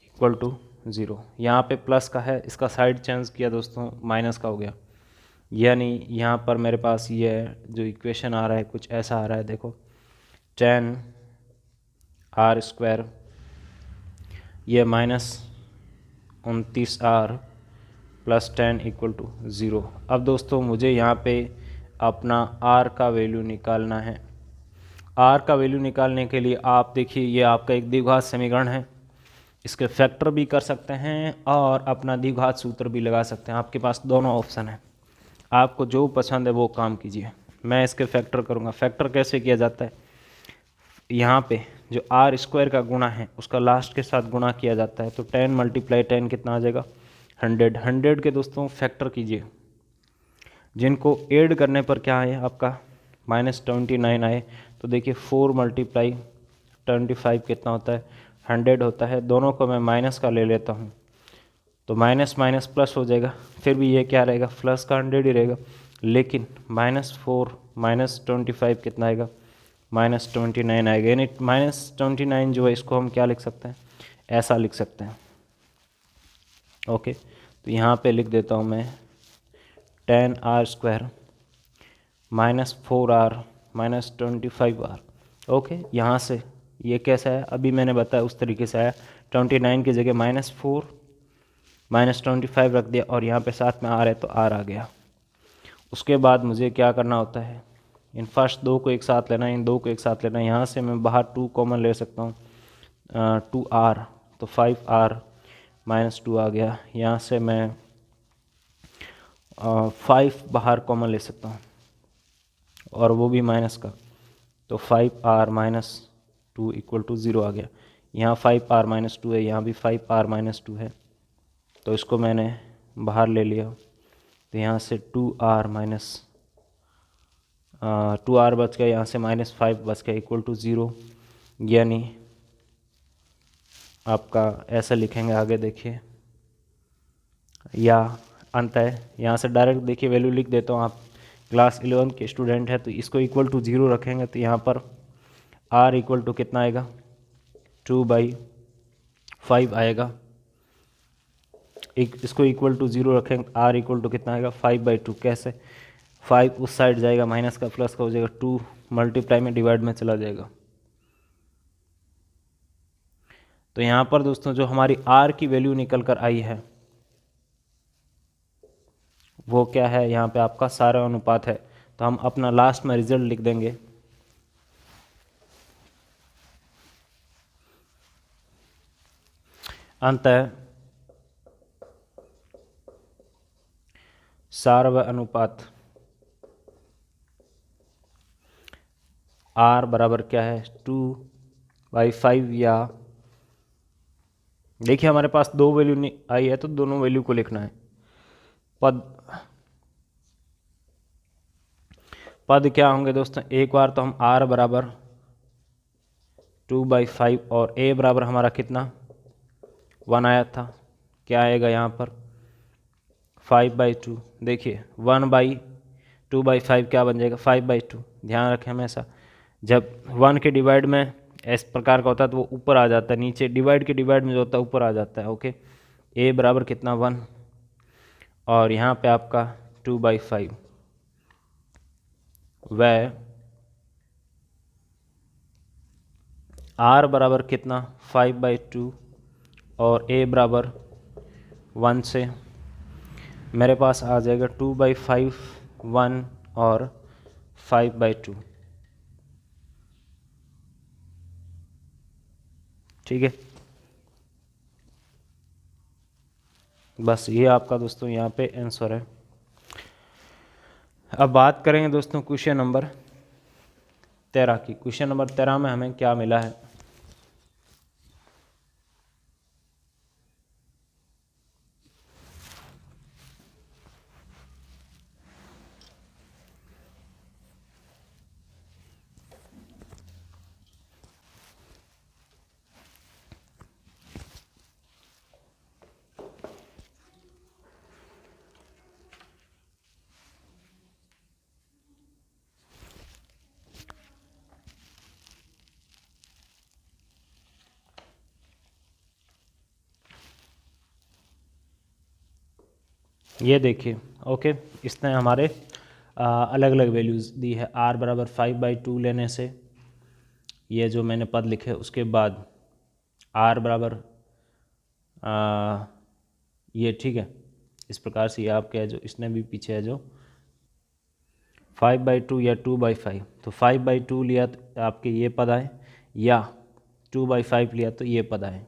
इक्वल टू 0। यहाँ पे प्लस का है, इसका साइड चेंज किया दोस्तों, माइनस का हो गया। यानी यहाँ पर मेरे पास ये जो इक्वेशन आ रहा है कुछ ऐसा आ रहा है, देखो 10r स्क्वायर ये minus 29r plus 10 equal to 0। अब दोस्तों मुझे यहाँ पे अपना r का वैल्यू निकालना है। r का वैल्यू निकालने के लिए आप देखिए ये आपका एक द्विघात समीकरण है, इसके फैक्टर भी कर सकते हैं और अपना द्विघात सूत्र भी लगा सकते हैं। आपके पास दोनों ऑप्शन है, आपको जो पसंद है वो काम कीजिए। मैं इसके फैक्टर करूँगा। फैक्टर कैसे किया जाता है, यहाँ पे जो r स्क्वायर का गुणा है उसका लास्ट के साथ गुणा किया जाता है। तो 10 मल्टीप्लाई 10 कितना आ जाएगा 100। 100 के दोस्तों फैक्टर कीजिए, जिनको ऐड करने पर क्या आए आपका -29 आए। तो देखिए 4 मल्टीप्लाई 25 कितना होता है 100 होता है। दोनों को मैं माइनस का ले लेता हूँ तो माइनस माइनस प्लस हो जाएगा, फिर भी ये क्या रहेगा प्लस का 100 ही रहेगा। लेकिन -4 -25 कितना आएगा -29 आएगा। यानी -29 जो है इसको हम क्या लिख सकते हैं, ऐसा लिख सकते हैं। ओके, तो यहाँ पे लिख देता हूँ मैं 10r square -4r -25r। Okay, यहाँ से ये कैसा है अभी मैंने बताया उस तरीके से आया। 29 की जगह -4 -25 रख दिया और यहाँ पे साथ में r है तो r आ गया। उसके बाद मुझे क्या करना होता है, इन फर्स्ट दो को एक साथ लेना है, इन दो को एक साथ लेना है। यहाँ से मैं बाहर 2 कॉमन ले सकता हूँ 2r, तो 5r -2 आ गया। यहाँ से मैं 5 बाहर कॉमन ले सकता हूँ और वो भी माइनस का, तो 5r -2 इक्वल टू 0 आ गया। यहाँ 5r -2 है, यहाँ भी 5r -2 है, तो इसको मैंने बाहर ले लिया। तो यहाँ से 2r बच गया, यहाँ से -5 बच गया इक्वल टू 0। यानी आपका ऐसा लिखेंगे आगे देखिए, या अंत है यहाँ से डायरेक्ट देखिए वैल्यू लिख देता हूँ। आप क्लास 11 के स्टूडेंट है तो इसको इक्वल टू 0 रखेंगे तो यहाँ पर r इक्वल टू कितना आएगा 2/5 आएगा। इसको इक्वल टू 0 रखेंगे r इक्वल टू कितना आएगा 5/2। कैसे, 5 उस साइड जाएगा, माइनस का प्लस का हो जाएगा, 2 मल्टीप्लाई में डिवाइड में चला जाएगा। तो यहाँ पर दोस्तों जो हमारी r की वैल्यू निकल कर आई है वो क्या है, यहाँ पे आपका सारा अनुपात है। तो हम अपना लास्ट में रिजल्ट लिख देंगे। अंततः सार्व अनुपात r बराबर क्या है 2/5, या देखिए हमारे पास दो वैल्यू आई है तो दोनों वैल्यू को लिखना है। पद क्या होंगे दोस्तों, एक बार तो हम r बराबर 2/5 और a बराबर हमारा कितना 1 आया था, क्या आएगा यहाँ पर 5/2। देखिए 1/2/5 क्या बन जाएगा, 5/2। ध्यान रखें हमेशा जब 1 के डिवाइड में इस प्रकार का होता है तो वो ऊपर आ जाता है, नीचे डिवाइड के डिवाइड में जो होता है ऊपर आ जाता है। ओके, a बराबर कितना 1 और यहाँ पे आपका 2/5 वह r बराबर कितना 5/2 और a बराबर 1 से मेरे पास आ जाएगा 2/5 1 और 5/2। ठीक है, बस ये आपका दोस्तों यहाँ पे आंसर है। अब बात करेंगे दोस्तों क्वेश्चन नंबर 13 की। क्वेश्चन नंबर 13 में हमें क्या मिला है, ये देखिए। ओके, इसने हमारे अलग अलग वैल्यूज़ दी है। r बराबर 5/2 लेने से ये जो मैंने पद लिखे उसके बाद r बराबर ये, ठीक है, इस प्रकार से ये आपके है जो इसने भी पीछे है जो 5/2 या 2/5, तो 5/2 लिया तो आपके ये पद आए या 2/5 लिया तो ये पद आए।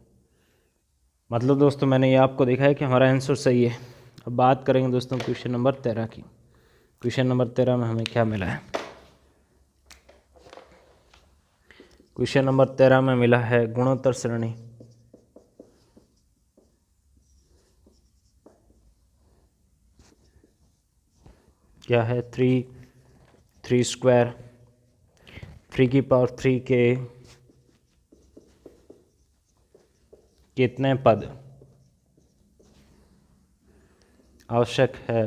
मतलब दोस्तों मैंने ये आपको देखा है कि हमारा आंसर सही है। अब बात करेंगे दोस्तों क्वेश्चन नंबर 13 की। क्वेश्चन नंबर 13 में हमें क्या मिला है, क्वेश्चन नंबर 13 में मिला है गुणोत्तर श्रेणी। क्या है 3 स्क्वायर 3 की पावर 3 के कितने पद आवश्यक है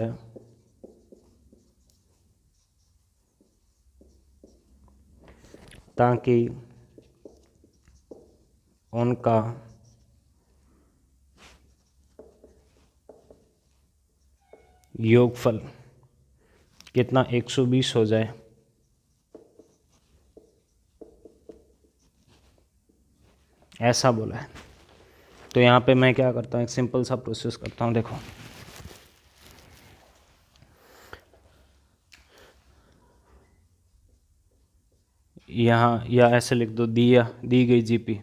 ताकि उनका योगफल कितना 120 हो जाए। ऐसा बोला है। तो यहाँ पे मैं क्या करता हूँ, एक सिंपल सा प्रोसेस करता हूँ। देखो यहाँ या ऐसे लिख दो, दी गई जीपी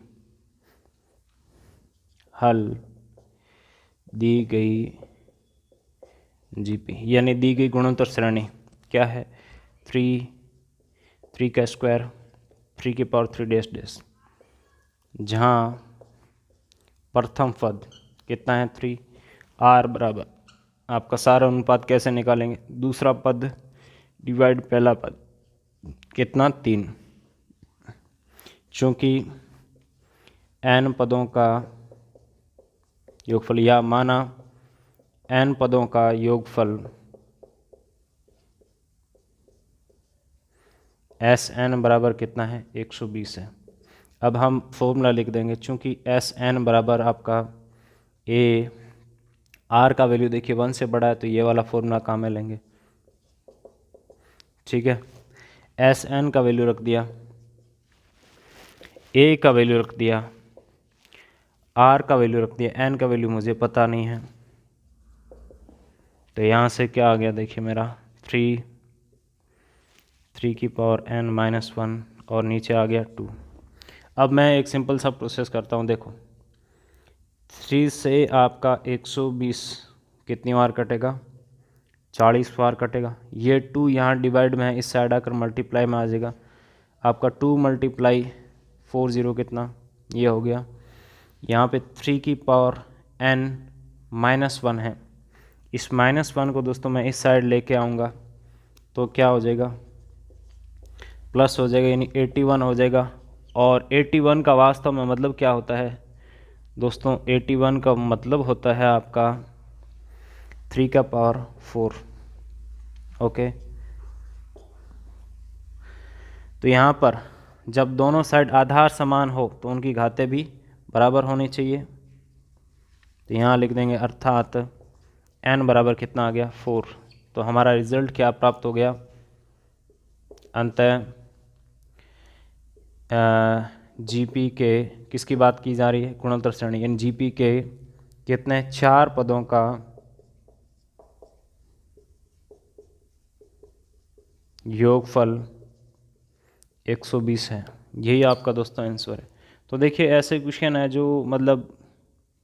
हल दी गई जीपी यानी दी गई गुणोत्तर श्रेणी क्या है 3 का स्क्वायर 3 की पावर 3 डैश डैश, जहाँ प्रथम पद कितना है 3, r बराबर आपका सारा अनुपात कैसे निकालेंगे, दूसरा पद डिवाइड पहला पद कितना 3, चूँकि n पदों का योगफल या माना n पदों का योगफल Sn बराबर कितना है 120 है। अब हम फॉर्मूला लिख देंगे, चूँकि Sn बराबर आपका r का वैल्यू देखिए 1 से बड़ा है तो ये वाला फॉर्मूला काम में लेंगे। ठीक है, Sn का वैल्यू रख दिया, a का वैल्यू रख दिया, r का वैल्यू रख दिया, n का वैल्यू मुझे पता नहीं है। तो यहाँ से क्या आ गया देखिए मेरा 3 की पावर n-1 और नीचे आ गया 2। अब मैं एक सिंपल सा प्रोसेस करता हूँ। देखो 3 से आपका 120 कितनी बार कटेगा, 40 बार कटेगा। ये 2 यहाँ डिवाइड में है, इस साइड आकर मल्टीप्लाई में आ जाएगा आपका 2 × 40 कितना ये हो गया। यहाँ पे 3 की पावर n-1 है, इस -1 को दोस्तों मैं इस साइड लेके आऊँगा तो क्या हो जाएगा प्लस हो जाएगा, यानी 81 हो जाएगा। और 81 का वास्तव में मतलब क्या होता है दोस्तों, 81 का मतलब होता है आपका 3 का पावर 4। ओके, तो यहाँ पर जब दोनों साइड आधार समान हो तो उनकी घातें भी बराबर होनी चाहिए। तो यहाँ लिख देंगे अर्थात n बराबर कितना आ गया 4। तो हमारा रिजल्ट क्या प्राप्त हो गया, अंततः जीपी के किसकी बात की जा रही है, गुणोत्तर श्रेणी, यानी जीपी के कितने 4 पदों का योगफल 120 है। यही आपका दोस्तों आंसर है। तो देखिए ऐसे क्वेश्चन है जो मतलब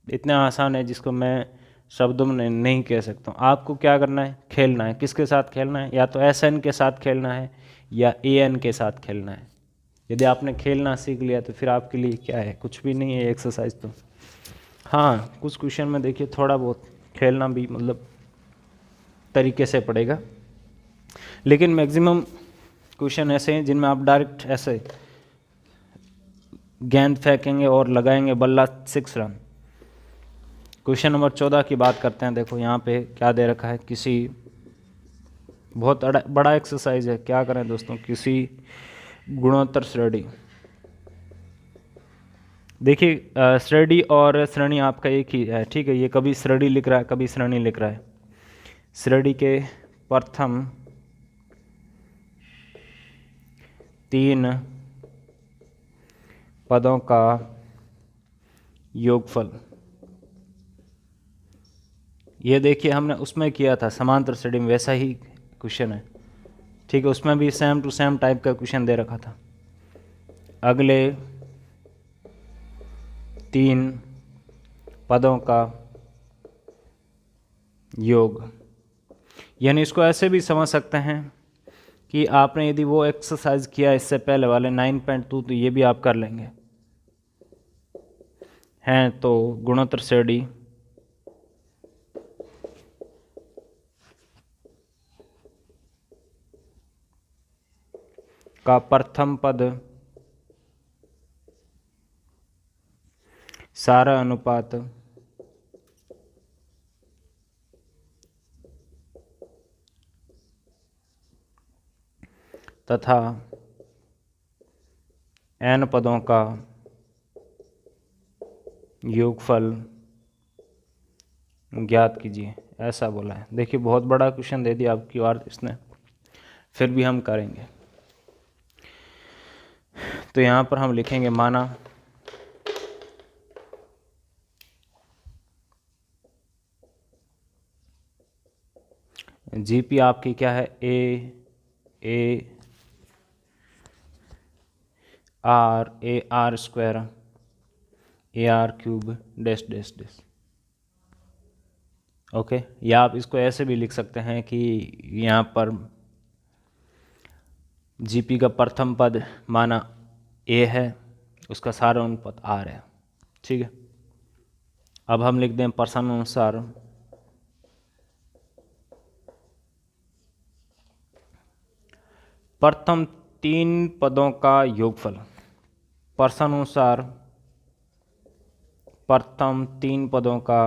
इतना आसान है जिसको मैं शब्दों में नहीं कह सकता हूँ। आपको क्या करना है, खेलना है। किसके साथ खेलना है, या तो एस एन के साथ खेलना है या ए एन के साथ खेलना है। यदि आपने खेलना सीख लिया तो फिर आपके लिए क्या है, कुछ भी नहीं है एक्सरसाइज तो। हाँ, कुछ क्वेश्चन में देखिए थोड़ा बहुत खेलना भी मतलब तरीके से पड़ेगा, लेकिन मैक्सिमम क्वेश्चन ऐसे हैं जिनमें आप डायरेक्ट ऐसे गेंद फेंकेंगे और लगाएंगे बल्ला 6 रन। क्वेश्चन नंबर 14 की बात करते हैं। देखो यहाँ पे क्या दे रखा है, किसी बहुत बड़ा एक्सरसाइज है। क्या करें दोस्तों, किसी गुणोत्तर श्रेणी, देखिए श्रेणी और श्रेणी आपका एक ही है, ठीक है। ये कभी श्रेणी लिख रहा है, कभी श्रेणी लिख रहा है। श्रेणी के प्रथम 3 पदों का योगफल, ये देखिए हमने उसमें किया था समांतर श्रेणी में, वैसा ही क्वेश्चन है, ठीक है। उसमें भी सेम टू सेम टाइप का क्वेश्चन दे रखा था। अगले 3 पदों का योग, यानी इसको ऐसे भी समझ सकते हैं कि आपने यदि वो एक्सरसाइज किया इससे पहले वाले 9.2 तो ये भी आप कर लेंगे हैं। तो गुणोत्तर श्रेणी का प्रथम पद सारा अनुपात तथा n पदों का योगफल ज्ञात कीजिए, ऐसा बोला है। देखिए बहुत बड़ा क्वेश्चन दे दिया आपकी बार इसने, फिर भी हम करेंगे। तो यहाँ पर हम लिखेंगे माना जीपी आपकी क्या है, A R square A R cube dash dash dash. Okay, या आप इसको ऐसे भी लिख सकते हैं कि यहाँ पर जीपी का प्रथम पद माना ए है, उसका सारा अनुपात आर है, ठीक है। अब हम लिख दें प्रश्नानुसार प्रथम 3 पदों का योगफल। प्रश्नानुसार प्रथम 3 पदों का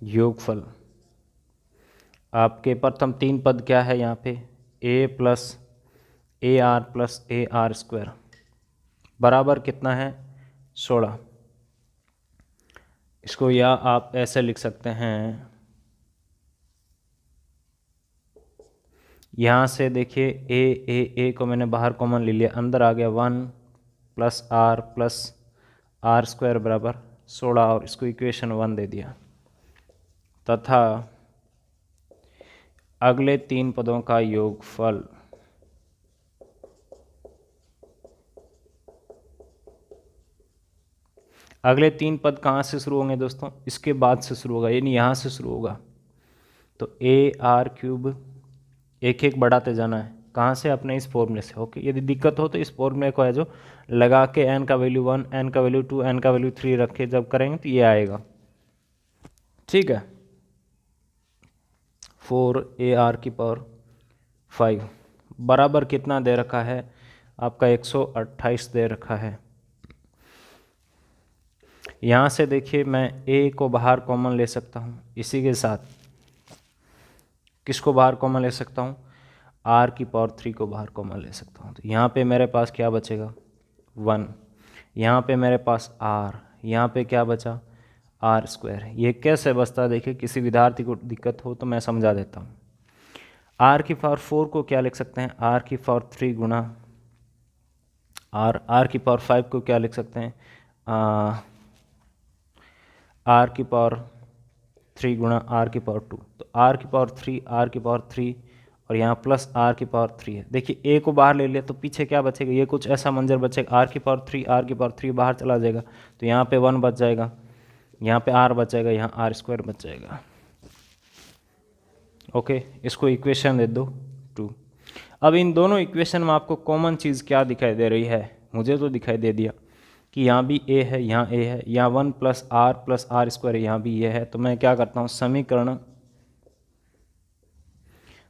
योगफल। आपके प्रथम 3 पद क्या है यहाँ पे, ए प्लस ए आर स्क्वायर बराबर कितना है 16। इसको या आप ऐसे लिख सकते हैं, यहाँ से देखिए ए को मैंने बाहर कॉमन ले लिया, अंदर आ गया 1 प्लस आर स्क्वायर बराबर 16 और इसको इक्वेशन 1 दे दिया, तथा अगले 3 पदों का योगफल। अगले 3 पद कहाँ से शुरू होंगे दोस्तों, इसके बाद से शुरू होगा, यानी यहाँ से शुरू होगा। तो ए आर क्यूब एक एक बढ़ाते जाना है, कहाँ से, अपने इस फॉर्मूले से। ओके, यदि दिक्कत हो तो इस फॉर्मूले को है जो लगा के एन का वैल्यू 1, एन का वैल्यू 2, एन का वैल्यू 3 रख के जब करेंगे तो ये आएगा, ठीक है। 4 ए आर की पावर 5 बराबर कितना दे रखा है आपका 128 दे रखा है। यहाँ से देखिए मैं a को बाहर कॉमन ले सकता हूँ, इसी के साथ किसको बाहर कॉमन ले सकता हूँ, r की पावर 3 को बाहर कॉमन ले सकता हूँ। तो यहाँ पे मेरे पास क्या बचेगा 1, यहाँ पे मेरे पास r, यहाँ पे क्या बचा r²। ये कैसे बचता है देखिए, किसी विद्यार्थी को दिक्कत हो तो मैं समझा देता हूँ। r की पावर 4 को क्या लिख सकते हैं, r की पावर 3 गुना r की पावर 5 को क्या लिख सकते हैं, r की पावर 3 गुना r की पावर 2। तो r की पावर 3, r की पावर 3 और यहाँ प्लस r की पावर 3 है। देखिए a को बाहर ले लिया तो पीछे क्या बचेगा, ये कुछ ऐसा मंजर बचेगा, r की पावर 3, r की पावर 3 बाहर चला जाएगा तो यहाँ पे 1 बच जाएगा, यहाँ पे r बचेगा, यहाँ r² बच जाएगा। ओके, इसको इक्वेशन दे दो 2। अब इन दोनों इक्वेशन में आपको कॉमन चीज़ क्या दिखाई दे रही है, मुझे तो दिखाई दे दिया कि यहाँ भी a है, यहाँ a है, यहाँ 1 + r² है, यहाँ भी ये है। तो मैं क्या करता हूँ, समीकरण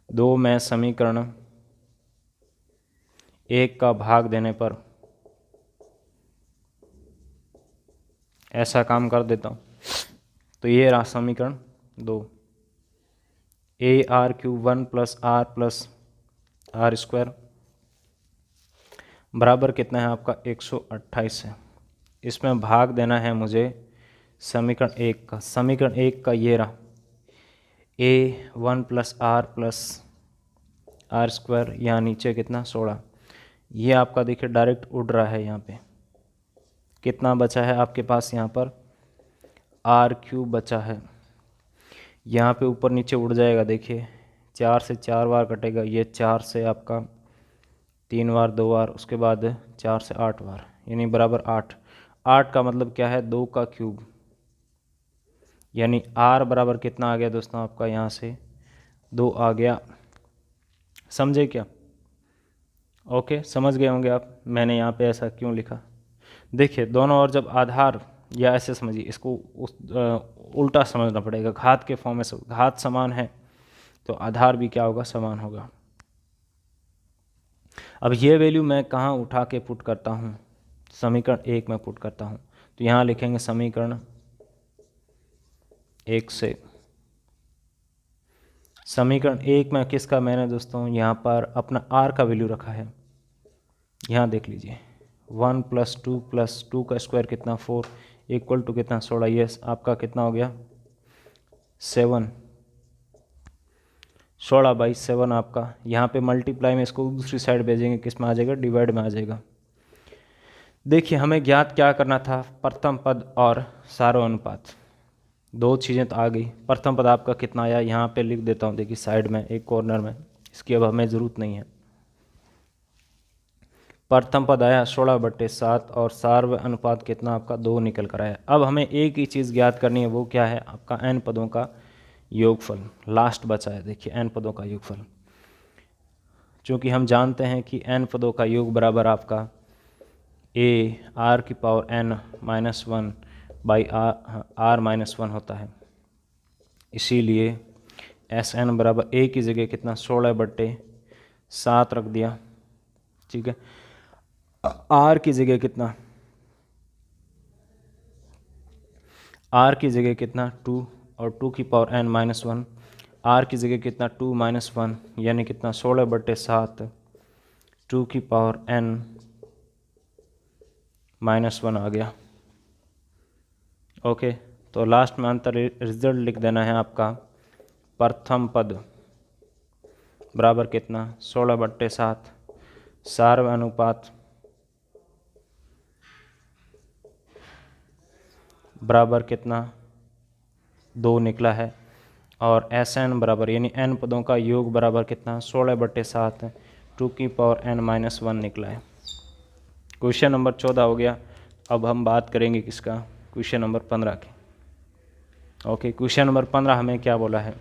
2 में समीकरण 1 का भाग देने पर ऐसा काम कर देता हूँ। तो ये रहा समीकरण 2, ar³ 1 + r² बराबर कितना है आपका 128 है। इसमें भाग देना है मुझे समीकरण 1 का। समीकरण 1 का ये रहा a 1 + r², यहाँ नीचे कितना 16। ये आपका देखिए डायरेक्ट उड़ रहा है, यहाँ पे कितना बचा है आपके पास, यहाँ पर r³ बचा है, यहाँ पे ऊपर नीचे उड़ जाएगा। देखिए 4 से 4 बार कटेगा, ये 4 से आपका 3 बार 2 बार, उसके बाद 4 से 8 बार, यानी बराबर 8। 8 का मतलब क्या है, 2 का क्यूब, यानी r बराबर कितना आ गया दोस्तों आपका, यहाँ से 2 आ गया। समझे क्या? ओके, समझ गए होंगे आप मैंने यहाँ पे ऐसा क्यों लिखा। देखिए दोनों ओर जब आधार, या ऐसे समझिए इसको उल्टा समझना पड़ेगा, घात के फॉर्म में घात समान है तो आधार भी क्या होगा, समान होगा। अब ये वैल्यू मैं कहाँ उठा के पुट करता हूँ, समीकरण 1 में पुट करता हूँ। तो यहाँ लिखेंगे समीकरण 1 से, समीकरण 1 में किसका मैंने दोस्तों यहाँ पर अपना r का वैल्यू रखा है। यहाँ देख लीजिए 1 + 2 + 2 का स्क्वायर कितना 4 = कितना 16। ये आपका कितना हो गया 7, 16/7 आपका। यहाँ पे मल्टीप्लाई में इसको दूसरी साइड भेजेंगे, किस में आ जाएगा, डिवाइड में आ जाएगा। देखिए हमें ज्ञात क्या करना था, प्रथम पद और सारो अनुपात, दो चीज़ें तो आ गई। प्रथम पद आपका कितना आया, यहाँ पे लिख देता हूँ, देखिए साइड में एक कॉर्नर में, इसकी अब हमें ज़रूरत नहीं है। प्रथम पद आया 16/7 और सार्व अनुपात कितना आपका 2 निकल कर आया। अब हमें एक ही चीज़ ज्ञात करनी है, वो क्या है, आपका n पदों का योगफल। लास्ट बचा है देखिए n पदों का योगफल, चूँकि हम जानते हैं कि n पदों का योग बराबर आपका a r⁻n-1 r-1 होता है। इसीलिए Sn बराबर a की जगह कितना 16/7 रख दिया, ठीक है। r की जगह कितना, r की जगह कितना 2 और 2 की पावर n-1, r की जगह कितना 2 - 1 यानी कितना 16/7 2 की पावर n-1 आ गया। ओके, तो लास्ट में अंतर रिजल्ट लिख देना है आपका, प्रथम पद बराबर कितना 16/7 सार्व अनुपात बराबर कितना 2 निकला है, और Sn बराबर यानी n पदों का योग बराबर कितना 16/7 2 की पावर n-1 निकला है। क्वेश्चन नंबर 14 हो गया। अब हम बात करेंगे किसका, क्वेश्चन नंबर 15 की। ओके, क्वेश्चन नंबर 15 हमें क्या बोला है,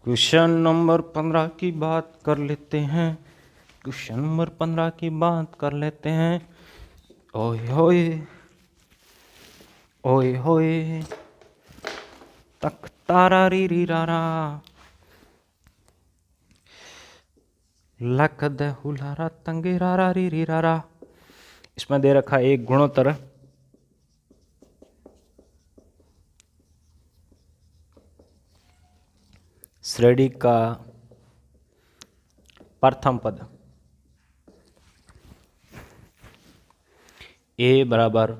क्वेश्चन नंबर 15 की बात कर लेते हैं, क्वेश्चन नंबर 15 की बात कर लेते हैं। ओए होए ओए होए, तक तारा री री रारा लक द हुलारा तंगे रारा री री रारा। इसमें दे रखा एक गुणोत्तर श्रेणी का प्रथम पद a बराबर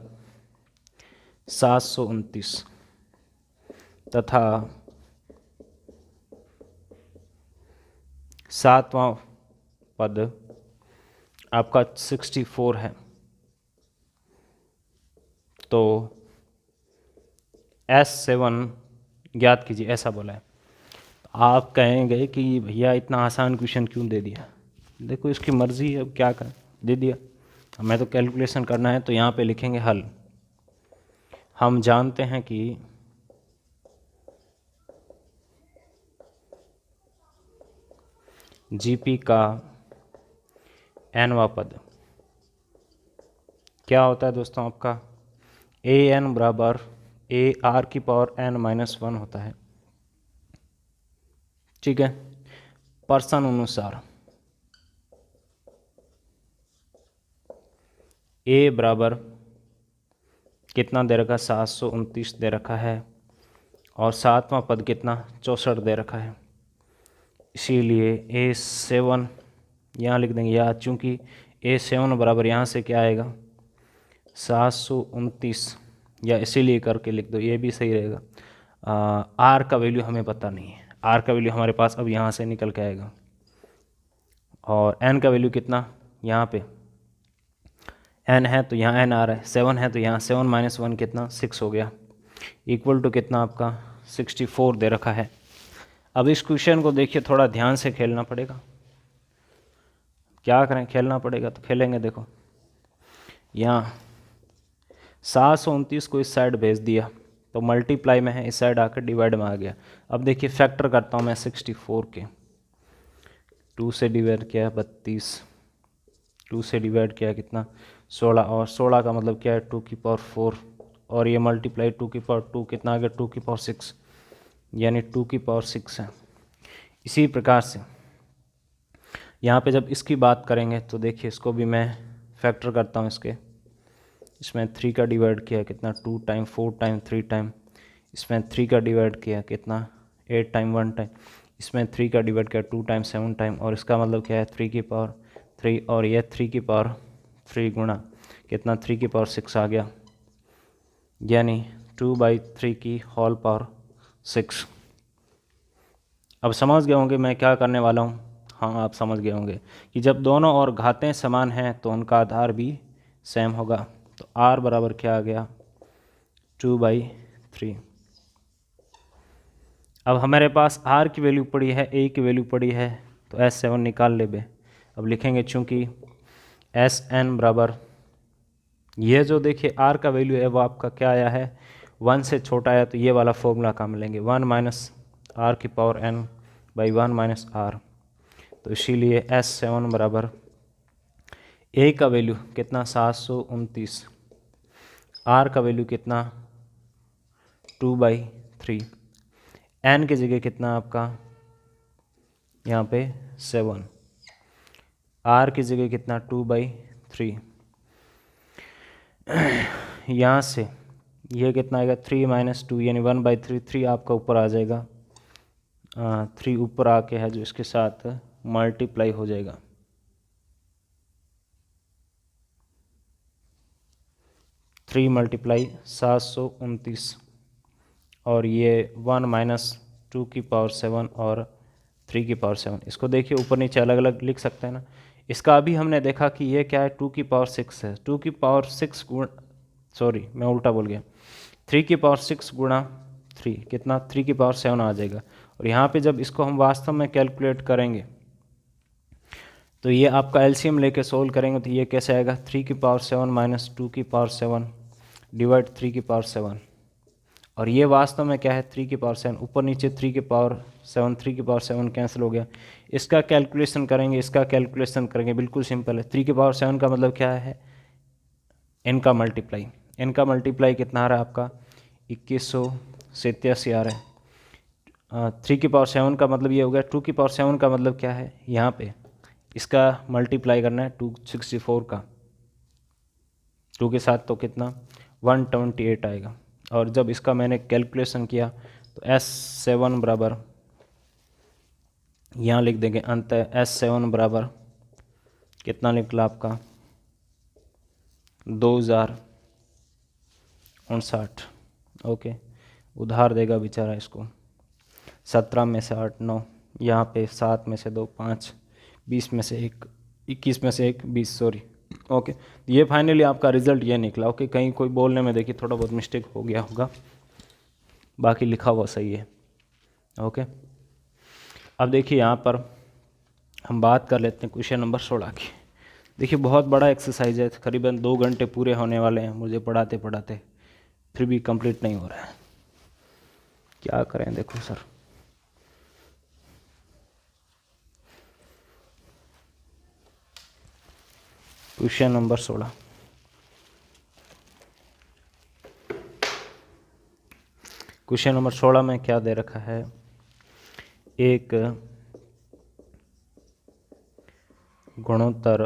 729 तथा सातवां पद आपका 64 है। तो S7 ज्ञात कीजिए, ऐसा बोला है। आप कहेंगे कि भैया इतना आसान क्वेश्चन क्यों दे दिया। देखो इसकी मर्जी है, अब क्या कर दे दिया। हमें तो कैलकुलेशन करना है, तो यहाँ पे लिखेंगे हल। हम जानते हैं कि जीपी का nवां पद क्या होता है दोस्तों, आपका an बराबर a r की पावर n-1 होता है। ठीक है, प्रश्न अनुसार a बराबर कितना दे रखा है, 729 दे रखा है, और सातवां पद कितना 64 दे रखा है। इसीलिए A7 यहाँ लिख देंगे, या चूँकि A7 बराबर यहाँ से क्या आएगा 729, या इसीलिए करके लिख दो, ये भी सही रहेगा। आर का वैल्यू हमें पता नहीं है, आर का वैल्यू हमारे पास अब यहाँ से निकल के आएगा। और एन का वैल्यू कितना, यहाँ पे एन है तो यहाँ एन आ रहा है, 7 है तो यहाँ 7 - 1 कितना 6 हो गया, इक्वल टू कितना आपका 64 दे रखा है। अब इस क्वेश्चन को देखिए, थोड़ा ध्यान से खेलना पड़ेगा। क्या करें, खेलना पड़ेगा तो खेलेंगे। देखो यहाँ 729 को इस साइड भेज दिया तो मल्टीप्लाई में है, इस साइड आकर डिवाइड में आ गया। अब देखिए फैक्टर करता हूँ मैं 64 के, 2 से डिवाइड किया 32, 2 से डिवाइड किया कितना 16, और 16 का मतलब क्या है 2 की पावर 4, और ये मल्टीप्लाई 2 की पावर 2 कितना आ गया 2 की पावर 6, यानी 2 की पावर 6 है। इसी प्रकार से यहाँ पे जब इसकी बात करेंगे तो देखिए इसको भी मैं फैक्टर करता हूँ इसके। इसमें 3 का डिवाइड किया कितना 2 टाइम, 4 टाइम, 3 टाइम। इसमें 3 का डिवाइड किया कितना 8 टाइम, 1 टाइम। इसमें 3 का डिवाइड किया 2 टाइम, 7 टाइम, और इसका मतलब क्या है 3 की पावर 3, और यह 3 की पावर 3 गुणा कितना 3 की पावर 6 आ गया, यानी 2/3 की होल पावर 6। अब समझ गए होंगे मैं क्या करने वाला हूँ। हाँ, आप समझ गए होंगे कि जब दोनों और घातें समान हैं तो उनका आधार भी सेम होगा। तो r बराबर क्या आ गया 2/3। अब हमारे पास r की वैल्यू पड़ी है, a की वैल्यू पड़ी है, तो S7 निकाल ले बे। अब लिखेंगे चूँकि Sn बराबर, ये जो देखिए r का वैल्यू है वो आपका क्या आया है 1 से छोटा आया, तो ये वाला फॉर्मूला काम लेंगे 1 - r की पावर n/1 - r। तो इसीलिए S7 बराबर a का वैल्यू कितना 729, r का वैल्यू कितना 2/3, n की जगह कितना आपका यहाँ पे 7, r की जगह कितना 2/3। यहाँ से ये कितना आएगा 3 - 2 यानी 1/3, 3 आपका ऊपर आ जाएगा, 3 ऊपर आके है जो इसके साथ मल्टीप्लाई हो जाएगा। थ्री मल्टीप्लाई 729, और ये 1 - 2 की पावर 7 और 3 की पावर 7। इसको देखिए ऊपर नीचे अलग अलग लिख सकते हैं ना। इसका अभी हमने देखा कि ये क्या है 2 की पावर 6 है। 2 की पावर 6 गुण, सॉरी मैं उल्टा बोल गया, 3 की पावर 6 गुणा 3 कितना 3 की पावर 7 आ जाएगा। और यहाँ पे जब इसको हम वास्तव में कैलकुलेट करेंगे तो ये आपका एलसीएम लेके सोल्व करेंगे तो ये कैसे आएगा 3 की पावर 7 - 2 की पावर 7 डिवाइड 3 की पावर 7, और ये वास्तव में क्या है 3 की पावर 7, ऊपर नीचे 3 की पावर 7, 3 की पावर 7 कैंसिल हो गया। इसका कैलकुलेशन करेंगे, इसका कैलकुलेशन करेंगे, बिल्कुल सिंपल है। 3 की पावर 7 का मतलब क्या है इनका मल्टीप्लाई, इनका मल्टीप्लाई कितना आ रहा है आपका 2187 आ रहा है। 3 की पावर 7 का मतलब ये हो गया। 2 की पावर 7 का मतलब क्या है, यहाँ पे इसका मल्टीप्लाई करना है 264 का, 2 के साथ तो कितना 128 आएगा। और जब इसका मैंने कैलकुलेशन किया तो S7 बराबर, यहाँ लिख देंगे अंत S7 बराबर कितना निकला आपका 2059। ओके, उधार देगा बेचारा इसको। 17 में से 8 9, यहाँ पे 7 में से 2 5, 20 में से 1 21 में से 1 20, सॉरी। ओके, ये फाइनली आपका रिजल्ट ये निकला। ओके, कहीं कोई बोलने में देखिए थोड़ा बहुत मिस्टेक हो गया होगा, बाकी लिखा हुआ सही है। ओके, अब देखिए यहाँ पर हम बात कर लेते हैं क्वेश्चन नंबर 16 की। देखिए बहुत बड़ा एक्सरसाइज है, करीबन 2 घंटे पूरे होने वाले हैं मुझे पढ़ाते पढ़ाते, फिर भी कंप्लीट नहीं हो रहा है, क्या करें। देखो sir, question number 16, question number 16 में क्या दे रखा है, एक गुणोत्तर